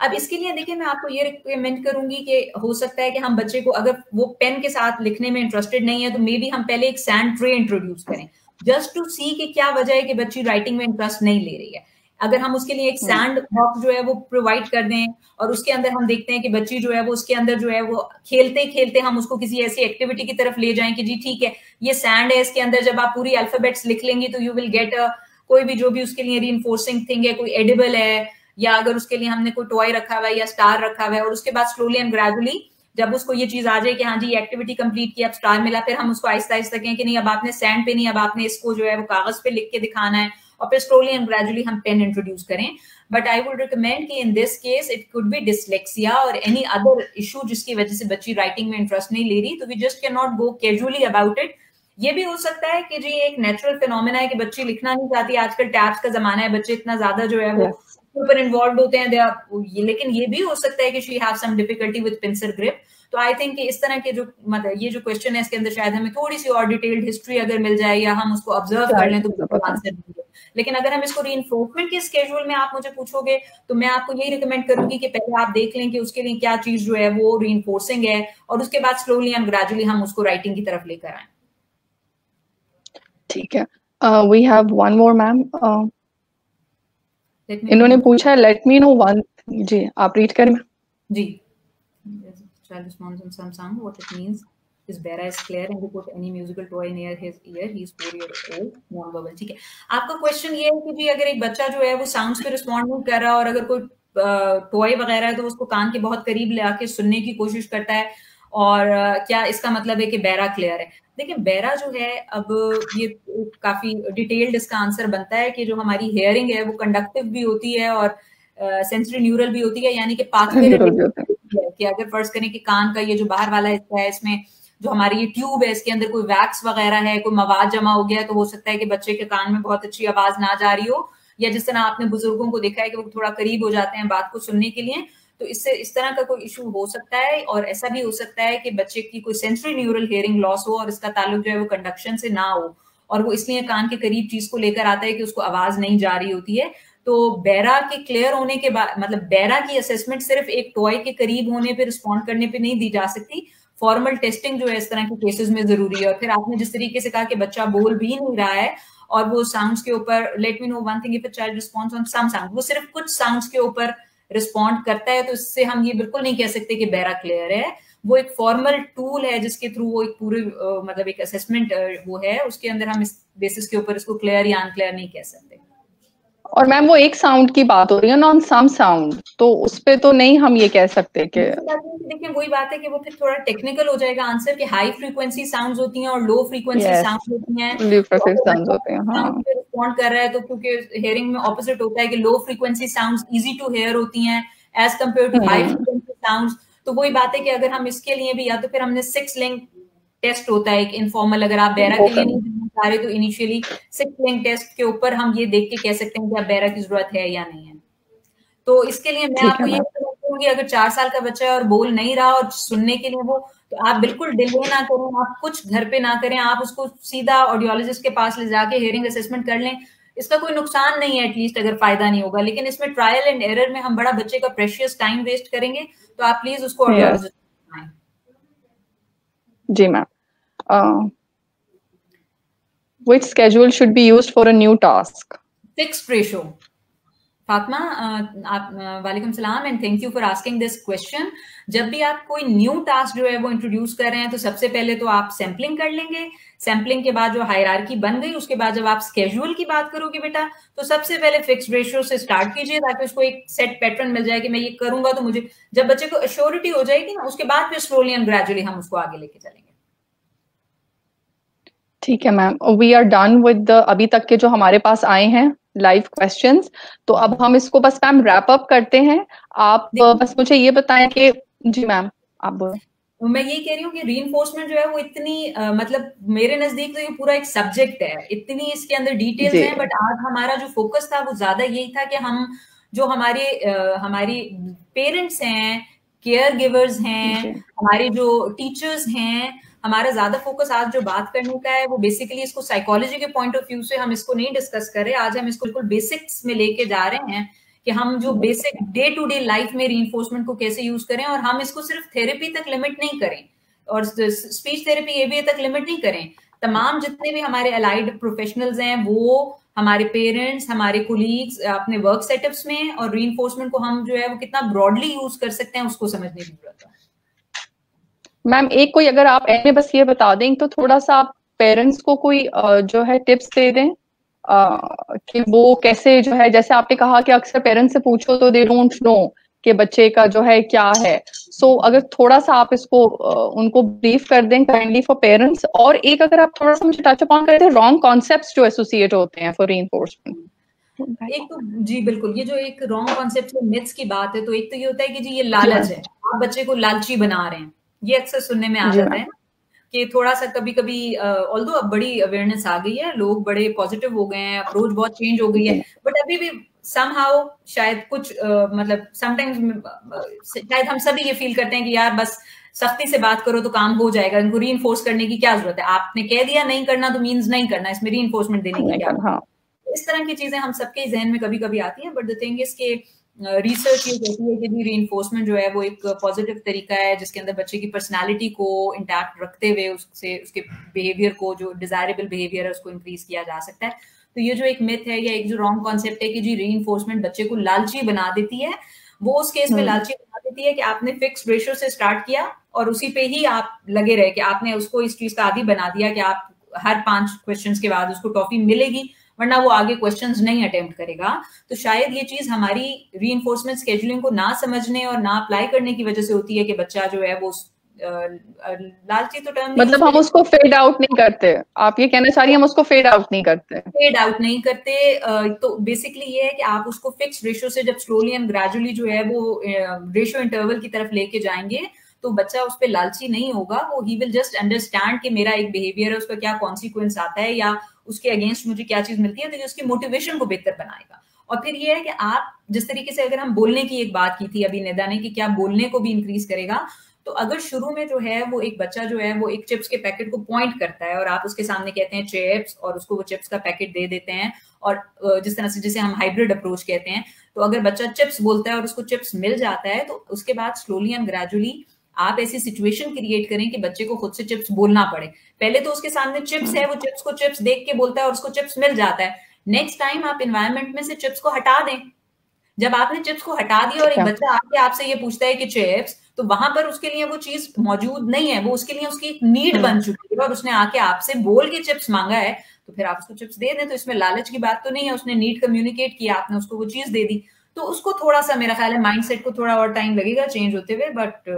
अब इसके लिए देखिए मैं आपको ये रिकमेंड करूंगी कि हो सकता है कि हम बच्चे को, अगर वो पेन के साथ लिखने में इंटरेस्टेड नहीं है, तो मे बी हम पहले एक सैंड ट्रे इंट्रोड्यूस करें, जस्ट टू सी कि क्या वजह है कि बच्ची राइटिंग में इंटरेस्ट नहीं ले रही है। अगर हम उसके लिए एक सैंड बॉक्स जो है वो प्रोवाइड कर दें और उसके अंदर हम देखते हैं कि बच्ची जो है वो उसके अंदर जो है वो खेलते खेलते हम उसको किसी ऐसी एक्टिविटी की तरफ ले जाएं कि जी ठीक है ये सैंड है, इसके अंदर जब आप पूरी अल्फाबेट्स लिख लेंगी तो यू विल गेट कोई भी जो भी उसके लिए रीइंफोर्सिंग थिंग है, कोई एडिबल है, या अगर उसके लिए हमने कोई टॉय रखा हुआ है या स्टार रखा हुआ है, और उसके बाद स्लोली एंड ग्रेजुअली जब उसको ये चीज आ जाए कि हाँ जी ये एक्टिविटी कंप्लीट की, अब स्टार मिला, फिर हम उसको आहिस्ता आहिस्ता कहें कि नहीं अब आपने सैंड पे नहीं, अब आपने इसको जो है वो कागज पे लिख के दिखाना है, और फिर स्लोली एंड ग्रेजुअली हम पेन इंट्रोड्यूस करें. बट आई वुड रिकमेंड कि in this case it could be dyslexia और एनी अदर इशू जिसकी वजह से बच्ची राइटिंग में इंटरेस्ट नहीं ले रही, तो we just can not go casually about it. ये भी हो सकता है कि जी एक नेचुरल फिनोमेना है कि बच्ची लिखना नहीं चाहती, आजकल टैब्स का जमाना है, बच्चे इतना ज्यादा जो है वो ऊपर इन्वॉल्व होते हैं, लेकिन ये भी हो सकता है कि she have some difficulty with pincer grip. तो आई थिंक इस तरह के जो मतलब ये जो क्वेश्चन है इसके अंदर शायद हमें थोड़ी सी और डिटेल्ड हिस्ट्री अगर मिल जाए या हम उसको ऑब्जर्व कर लें तो आंसर देंगे. लेकिन अगर हम इसको रीइंफोर्समेंट के स्केड्यूल में आप मुझे पूछोगे तो मैं आपको यही रिकमेंड करूंगी कि पहले आप देख लें कि उसके लिए क्या चीज जो है वो रीइंफोर्सिंग है, और उसके बाद स्लोली एंड ग्रेजुअली हम उसको राइटिंग की तरफ लेकर आए. ठीक है. We have one more ma'am. इन्होंने पूछा है लेट मी नो वन. जी आप रीड करें. जी. Child responds in some sound. What it means is Bera is clear and you put any musical toy near his ear. He is 4 years old. Non-verbal. ठीक है. आपका क्वेश्चन ये है कि जी अगर एक बच्चा जो है वो साउंड्स पे रिस्पॉन्ड नहीं कर रहा और अगर कोई टॉय वगैरह है तो उसको कान के बहुत करीब ले आके सुनने की कोशिश करता है, और क्या इसका मतलब है कि बेरा क्लियर है? देखिए बेरा जो है, अब ये काफी डिटेल्ड इसका आंसर बनता है कि जो हमारी हेयरिंग है वो कंडक्टिव भी होती है और सेंसरी न्यूरल भी होती है, यानी कि पाथवे कि अगर फर्ज करें कि कान का ये जो बाहर वाला हिस्सा है इसमें जो हमारी ये ट्यूब है इसके अंदर कोई वैक्स वगैरह है, कोई मवाद जमा हो गया है, तो हो सकता है कि बच्चे के कान में बहुत अच्छी आवाज ना जा रही हो, या जिस तरह आपने बुजुर्गों को देखा है कि वो थोड़ा करीब हो जाते हैं बात को सुनने के लिए, तो इससे इस तरह का कोई इशू हो सकता है. और ऐसा भी हो सकता है कि बच्चे की कोई सेंसरी न्यूरल हियरिंग लॉस हो और इसका ताल्लुक जो है वो कंडक्शन से ना हो, और वो इसलिए कान के करीब चीज को लेकर आता है कि उसको आवाज नहीं जा रही होती है. तो बेरा के क्लियर होने के बाद मतलब बेरा की असेसमेंट सिर्फ एक टॉय के करीब होने पे रिस्पॉन्ड करने पे नहीं दी जा सकती, फॉर्मल टेस्टिंग जो है इस तरह के केसेस में जरूरी है. और फिर आपने जिस तरीके से कहा कि बच्चा बोल भी नहीं रहा है और वो साउंड्स के ऊपर, let me know one thing, if a child responds on some sound, वो सिर्फ कुछ साउंड्स के ऊपर रिस्पॉन्ड करता है, तो इससे हम ये बिल्कुल नहीं कह सकते कि बेरा क्लियर है. वो एक फॉर्मल टूल है जिसके थ्रू वो एक पूरे मतलब एक असेसमेंट वो है, उसके अंदर हम इस बेसिस के ऊपर इसको क्लियर या अनक्लियर नहीं कह सकते. और मैम वो एक साउंड की बात हो रही है, नॉन सम साउंड, तो उस पे तो नहीं हम ये कह सकते कि देखिए वही बात है कि वो फिर थोड़ा टेक्निकल हो जाएगा आंसर कि हाई फ्रीक्वेंसी साउंड्स होती हैं और लो फ्रीक्वेंसी साउंड्स होती हैं. लो फ्रीक्वेंसी साउंड्स होते हैं. हाँ, रिस्पॉन्ड कर रहा है तो क्योंकि हियरिंग में ऑपोजिट होता है कि low frequency sounds easy to hear होती हैं as compared to high frequency sounds. तो वही बात है कि अगर हम इसके लिए भी, या तो फिर हमने 6 लिंक टेस्ट होता है एक इनफॉर्मल, अगर आप बेरा के लिए नहीं जानना चाह रहे तो इनिशियली 6 लिंक टेस्ट के ऊपर हम ये देख के कह सकते हैं कि आप बेरा की जरूरत है या नहीं है. तो इसके लिए मैं आपको ये कहूंगी अगर 4 साल का बच्चा है और बोल नहीं रहा और सुनने के लिए वो, तो आप बिल्कुल डिले ना करें, आप कुछ घर पे ना करें, आप उसको सीधा ऑडियोलॉजिस्ट के पास ले जाके हियरिंग असेसमेंट कर लें. इसका कोई नुकसान नहीं है, एटलीस्ट अगर फायदा नहीं होगा, लेकिन इसमें ट्रायल एंड एरर में हम बड़ा बच्चे का प्रेशियस टाइम वेस्ट करेंगे. तो आप प्लीज उसको ऑडियोलॉजिस्ट दिखाएं. जी ma'am. Which schedule should be used for a new task? Fixed ratio. Fatima, आप वालेकुम सलाम and thank you for asking this question. जब भी आप कोई न्यू टास्क जो है वो इंट्रोड्यूस कर रहे हैं तो सबसे पहले तो आप सैम्पलिंग कर लेंगे. सैम्पलिंग के बाद जो हायरार्की बन गई उसके बाद जब आप स्केड्यूल की बात करोगे बेटा तो सबसे पहले फिक्स्ड रेशियो से स्टार्ट कीजिए ताकि उसको एक सेट पैटर्न मिल जाए कि मैं ये करूंगा तो मुझे, जब बच्चे को एश्योरिटी हो जाएगी ना उसके बाद फिर स्लोली एंड ग्रेजुअली हम उसको आगे लेके चलेंगे. ठीक है ma'am. We are done with अभी तक के जो हमारे पास आए हैं लाइव क्वेश्चंस, तो अब हम इसको बस मैम रैप अप करते हैं. आप बस मुझे ये बताएं कि जी मैम आप बोलें. मैं ये कह रही हूँ कि रीइंफोर्समेंट जो है वो इतनी मतलब मेरे नजदीक तो ये पूरा एक सब्जेक्ट है, इतनी इसके अंदर डिटेल्स हैं, बट आज हमारा जो फोकस था वो ज्यादा यही था कि हम जो हमारी पेरेंट्स हैं, केयर गिवर्स हैं, हमारे जो टीचर्स हैं, हमारा ज्यादा फोकस आज जो बात करने का है वो बेसिकली इसको साइकोलॉजी के पॉइंट ऑफ व्यू से हम इसको नहीं डिस्कस कर रहे. आज हम इसको बिल्कुल बेसिक्स में लेके जा रहे हैं कि हम जो basic day to day life में रीइंफोर्समेंट को कैसे यूज करें, और हम इसको सिर्फ थेरेपी तक लिमिट नहीं करें और स्पीच थेरेपी एबीए तक लिमिट नहीं करें. तमाम जितने भी हमारे अलाइड प्रोफेशनल्स हैं वो हमारे पेरेंट्स, हमारे कोलीग्स अपने वर्क सेटअप्स में, और रीइंफोर्समेंट को हम जो है वो कितना ब्रॉडली यूज कर सकते हैं उसको समझने की जरूरत है। मैम एक कोई अगर आप एंड में बस ये बता दें तो थोड़ा सा आप पेरेंट्स को कोई जो है टिप्स दे दें कि वो कैसे जो है, जैसे आपने कहा कि अक्सर पेरेंट्स से पूछो तो दे डोंट नो कि बच्चे का जो है क्या है। सो अगर थोड़ा सा आप इसको उनको ब्रीफ कर दें काइंडली फॉर पेरेंट्स, और एक अगर आप थोड़ा सा मुझे टच अपॉन करते हैं रॉन्ग कॉन्सेप्ट्स जो एसोसिएट होते हैं फॉर रीइंफोर्समेंट। एक तो जी बिल्कुल, ये जो एक रॉन्ग कॉन्सेप्ट या मिथ्स की बात है, तो एक तो ये होता है कि जी ये लालच है, आप बच्चे को लालची बना रहे हैं, ये अक्सर सुनने में आ जाता है कि थोड़ा सा कभी कभी ऑल्दो अब बड़ी अवेयरनेस आ गई है, लोग बड़े पॉजिटिव हो गए हैं, अप्रोच बहुत चेंज हो गई है, बट अभी भी समहाउ शायद कुछ मतलब समटाइम्स शायद हम सभी ये फील करते हैं कि यार बस सख्ती से बात करो तो काम हो जाएगा, इनको रीइंफोर्स करने की क्या जरूरत है, आपने कह दिया नहीं करना तो मीन्स नहीं करना, इसमें रीइंफोर्समेंट देने की क्या। इस तरह की चीजें हम सबके जहन में कभी कभी आती हैं, बट द थिंग इज के रिसर्च ये कहती है कि रीइंफोर्समेंट जो है वो एक पॉजिटिव तरीका है जिसके अंदर बच्चे की पर्सनालिटी को इंटैक्ट रखते हुए उससे उसके बिहेवियर को, जो डिजायरेबल बिहेवियर है, उसको इंक्रीज किया जा सकता है। तो ये जो एक मिथ है या एक जो रॉन्ग कॉन्सेप्ट है कि जी रीइंफोर्समेंट बच्चे को लालची बना देती है, वो उस केस में लालची बना देती है कि आपने फिक्स रेशियो से स्टार्ट किया और उसी पे ही आप लगे रहे, कि आपने उसको इस चीज का आदी बना दिया कि आप हर 5 क्वेश्चंस के बाद उसको टॉफी मिलेगी, वरना वो आगे क्वेश्चंस नहीं अटेम्प्ट करेगा। तो शायद ये चीज हमारी रीइंफोर्समेंट स्केड्यूलिंग को ना समझने और ना अप्लाई करने की वजह से होती है कि बच्चा जो है वो लालची तो टर्म मतलब हम उसको फेड आउट नहीं करते, आप ये कहना चाह रही हैं हम उसको फेड आउट नहीं करते? फेड आउट नहीं करते, तो बेसिकली ये है कि आप उसको फिक्स रेशियो से जब स्लोली एंड ग्रेजुअली जो है वो रेशियो इंटरवल की तरफ लेके जाएंगे तो बच्चा उस पर लालची नहीं होगा, वो ही विल जस्ट अंडरस्टैंड कि मेरा एक बिहेवियर है, उसका क्या कॉन्सिक्वेंस आता है या उसके अगेंस्ट मुझे क्या चीज मिलती है, तो ये उसकी मोटिवेशन को बेहतर बनाएगा। और फिर ये है कि आप जिस तरीके से, अगर हम बोलने की एक बात की थी अभी निदा ने कि क्या बोलने को भी इंक्रीज करेगा, तो अगर शुरू में जो है वो एक बच्चा जो है वो एक चिप्स के पैकेट को पॉइंट करता है और आप उसके सामने कहते हैं चिप्स और उसको वो चिप्स का पैकेट दे देते हैं, और जिस तरह से जिसे हम हाइब्रिड अप्रोच कहते हैं, तो अगर बच्चा चिप्स बोलता है और उसको चिप्स मिल जाता है तो उसके बाद स्लोली एंड ग्रेजुअली आप ऐसी सिचुएशन क्रिएट करें कि बच्चे को खुद से चिप्स बोलना पड़े। पहले तो उसके सामने चिप्स है, वो चिप्स को चिप्स देख के बोलता है और उसको चिप्स मिल जाता है। नेक्स्ट टाइम आप एनवायरनमेंट में से चिप्स को हटा दें। जब आपने चिप्स को हटा दिया और एक बच्चा आके आपसे ये पूछता है कि चिप्स, तो वहां पर उसके लिए वो चीज मौजूद नहीं है, वो उसके लिए उसकी एक नीड बन चुकी है और उसने आके आपसे बोल के चिप्स मांगा है, तो फिर आप उसको चिप्स दे दें। तो इसमें लालच की बात तो नहीं है, उसने नीड कम्युनिकेट किया, आपने उसको वो चीज दे दी। तो उसको थोड़ा सा, मेरा ख्याल है माइंडसेट को थोड़ा और टाइम लगेगा चेंज होते हुए, बट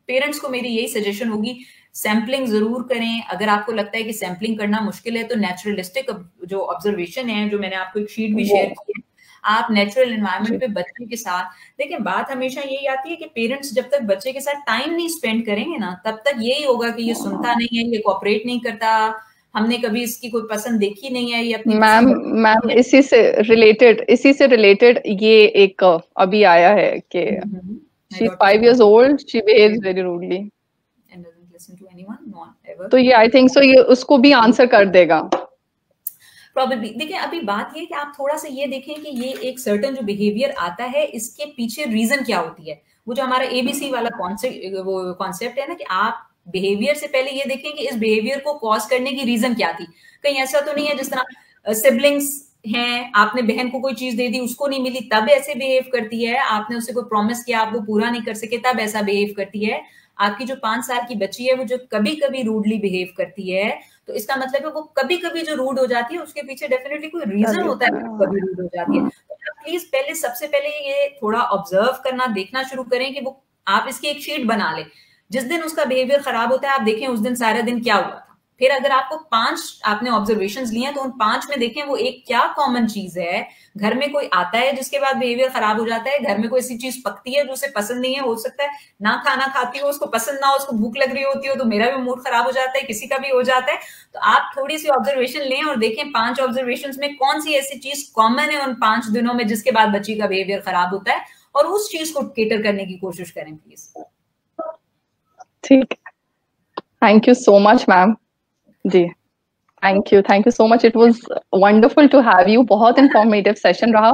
पेरेंट्स को मेरी यही सजेशन होगी, सैम्पलिंग जरूर करें। अगर आपको लगता है कि सैम्पलिंग करना मुश्किल है तो नेचुरलिस्टिक जो ऑब्जर्वेशन है, जो मैंने आपको एक शीट भी शेयर की है, आप नेचुरल एनवायरनमेंट पे बच्चे के साथ देखिए। बात हमेशा यही आती है कि पेरेंट्स जब तक बच्चे के साथ टाइम नहीं स्पेंड करेंगे ना, तब तक यही होगा कि ये सुनता नहीं है, ये कोऑपरेट नहीं करता, हमने कभी इसकी कोई पसंद देखी नहीं है, ये अपनी मैम इसी से रिलेटेड ये एक अभी आया है कि she is 5 years old, she behaves very rudely and doesn't listen to anyone, not ever. तो ये आई थिंक सो ये उसको भी आंसर कर देगा प्रॉबेबली। देखिए अभी बात ये कि आप थोड़ा सा ये देखें कि ये एक सर्टेन जो बिहेवियर आता है, इसके पीछे रीजन क्या होती है। वो जो हमारा एबीसी वाला कॉन्सेप्ट है ना, कि आप बिहेवियर से पहले ये देखें कि इस बिहेवियर को कॉज करने की रीजन क्या थी। कहीं ऐसा तो नहीं है जिस तरह सिबलिंग्स हैं, आपने बहन को कोई चीज दे दी, उसको नहीं मिली तब ऐसे बिहेव करती है, आपने उसे कोई प्रॉमिस किया आप वो पूरा नहीं कर सके तब ऐसा बिहेव करती है। आपकी जो 5 साल की बच्ची है वो जो कभी कभी रूडली बिहेव करती है, तो इसका मतलब है वो कभी कभी जो रूड हो जाती है उसके पीछे डेफिनेटली कोई रीजन होता है कि कभी रूड हो जाती है। तो प्लीज पहले, सबसे पहले ये थोड़ा ऑब्जर्व करना, देखना शुरू करें कि वो, आप इसकी एक शीट बना ले, जिस दिन उसका बिहेवियर खराब होता है आप देखें उस दिन सारा दिन क्या हुआ था। फिर अगर आपको 5 आपने ऑब्जर्वेशंस लिए तो उन 5 में देखें वो एक क्या कॉमन चीज है। घर में कोई आता है जिसके बाद बिहेवियर खराब हो जाता है, घर में कोई ऐसी चीज पकती है जो उसे पसंद नहीं है, हो सकता है ना खाना खाती हो, उसको पसंद ना हो, उसको भूख लग रही होती हो, तो मेरा भी मूड खराब हो जाता है, किसी का भी हो जाता है। तो आप थोड़ी सी ऑब्जर्वेशन लें और देखें 5 ऑब्जर्वेशन में कौन सी ऐसी चीज कॉमन है उन 5 दिनों में जिसके बाद बच्ची का बिहेवियर खराब होता है, और उस चीज को केटर करने की कोशिश करें प्लीज। ठीक, thank you so much ma'am जी, thank you so much, it was wonderful to have you. बहुत इंफॉर्मेटिव सेशन रहा।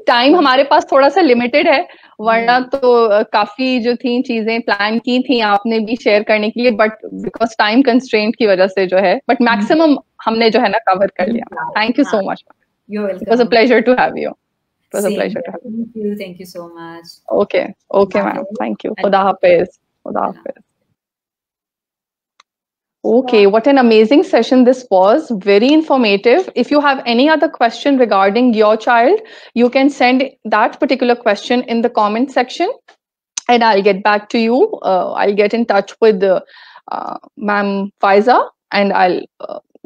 टाइम हमारे पास थोड़ा सा लिमिटेड है, वरना तो काफी जो थी चीजें प्लान की थी आपने भी शेयर करने के लिए, बट बिकॉज टाइम कंस्ट्रेंट की वजह से जो है, बट मैक्सिमम हमने जो है ना कवर कर लिया। Thank you so much. You're welcome. It was a pleasure to have you. It was a pleasure to have you. Thank you so much. Okay, ma'am. Thank you. Khuda Hafiz. Khuda Hafiz. Okay, what an amazing session this was. Very informative. If you have any other question regarding your child, you can send that particular question in the comment section and I'll get back to you. I'll get in touch with Ma'am Faiza and I'll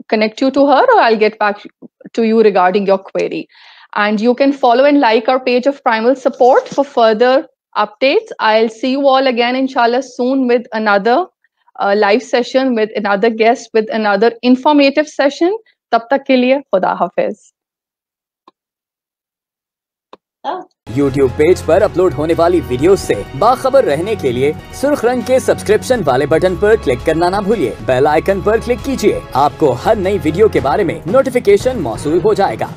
connect you to her, or I'll get back to you regarding your query. And you can follow and like our page of Primal Support for further updates. I'll see you all again, inshallah, soon with another live session with another guest with another informative session. Tab tak ke liye Khuda Hafiz. YouTube page पर अपलोड होने वाली वीडियोस से बाखबर रहने के लिए सुर्ख रंग के सब्सक्रिप्शन वाले बटन पर क्लिक करना ना भूलिए। बेल आइकन पर क्लिक कीजिए, आपको हर नई वीडियो के बारे में नोटिफिकेशन मौसूल हो जाएगा।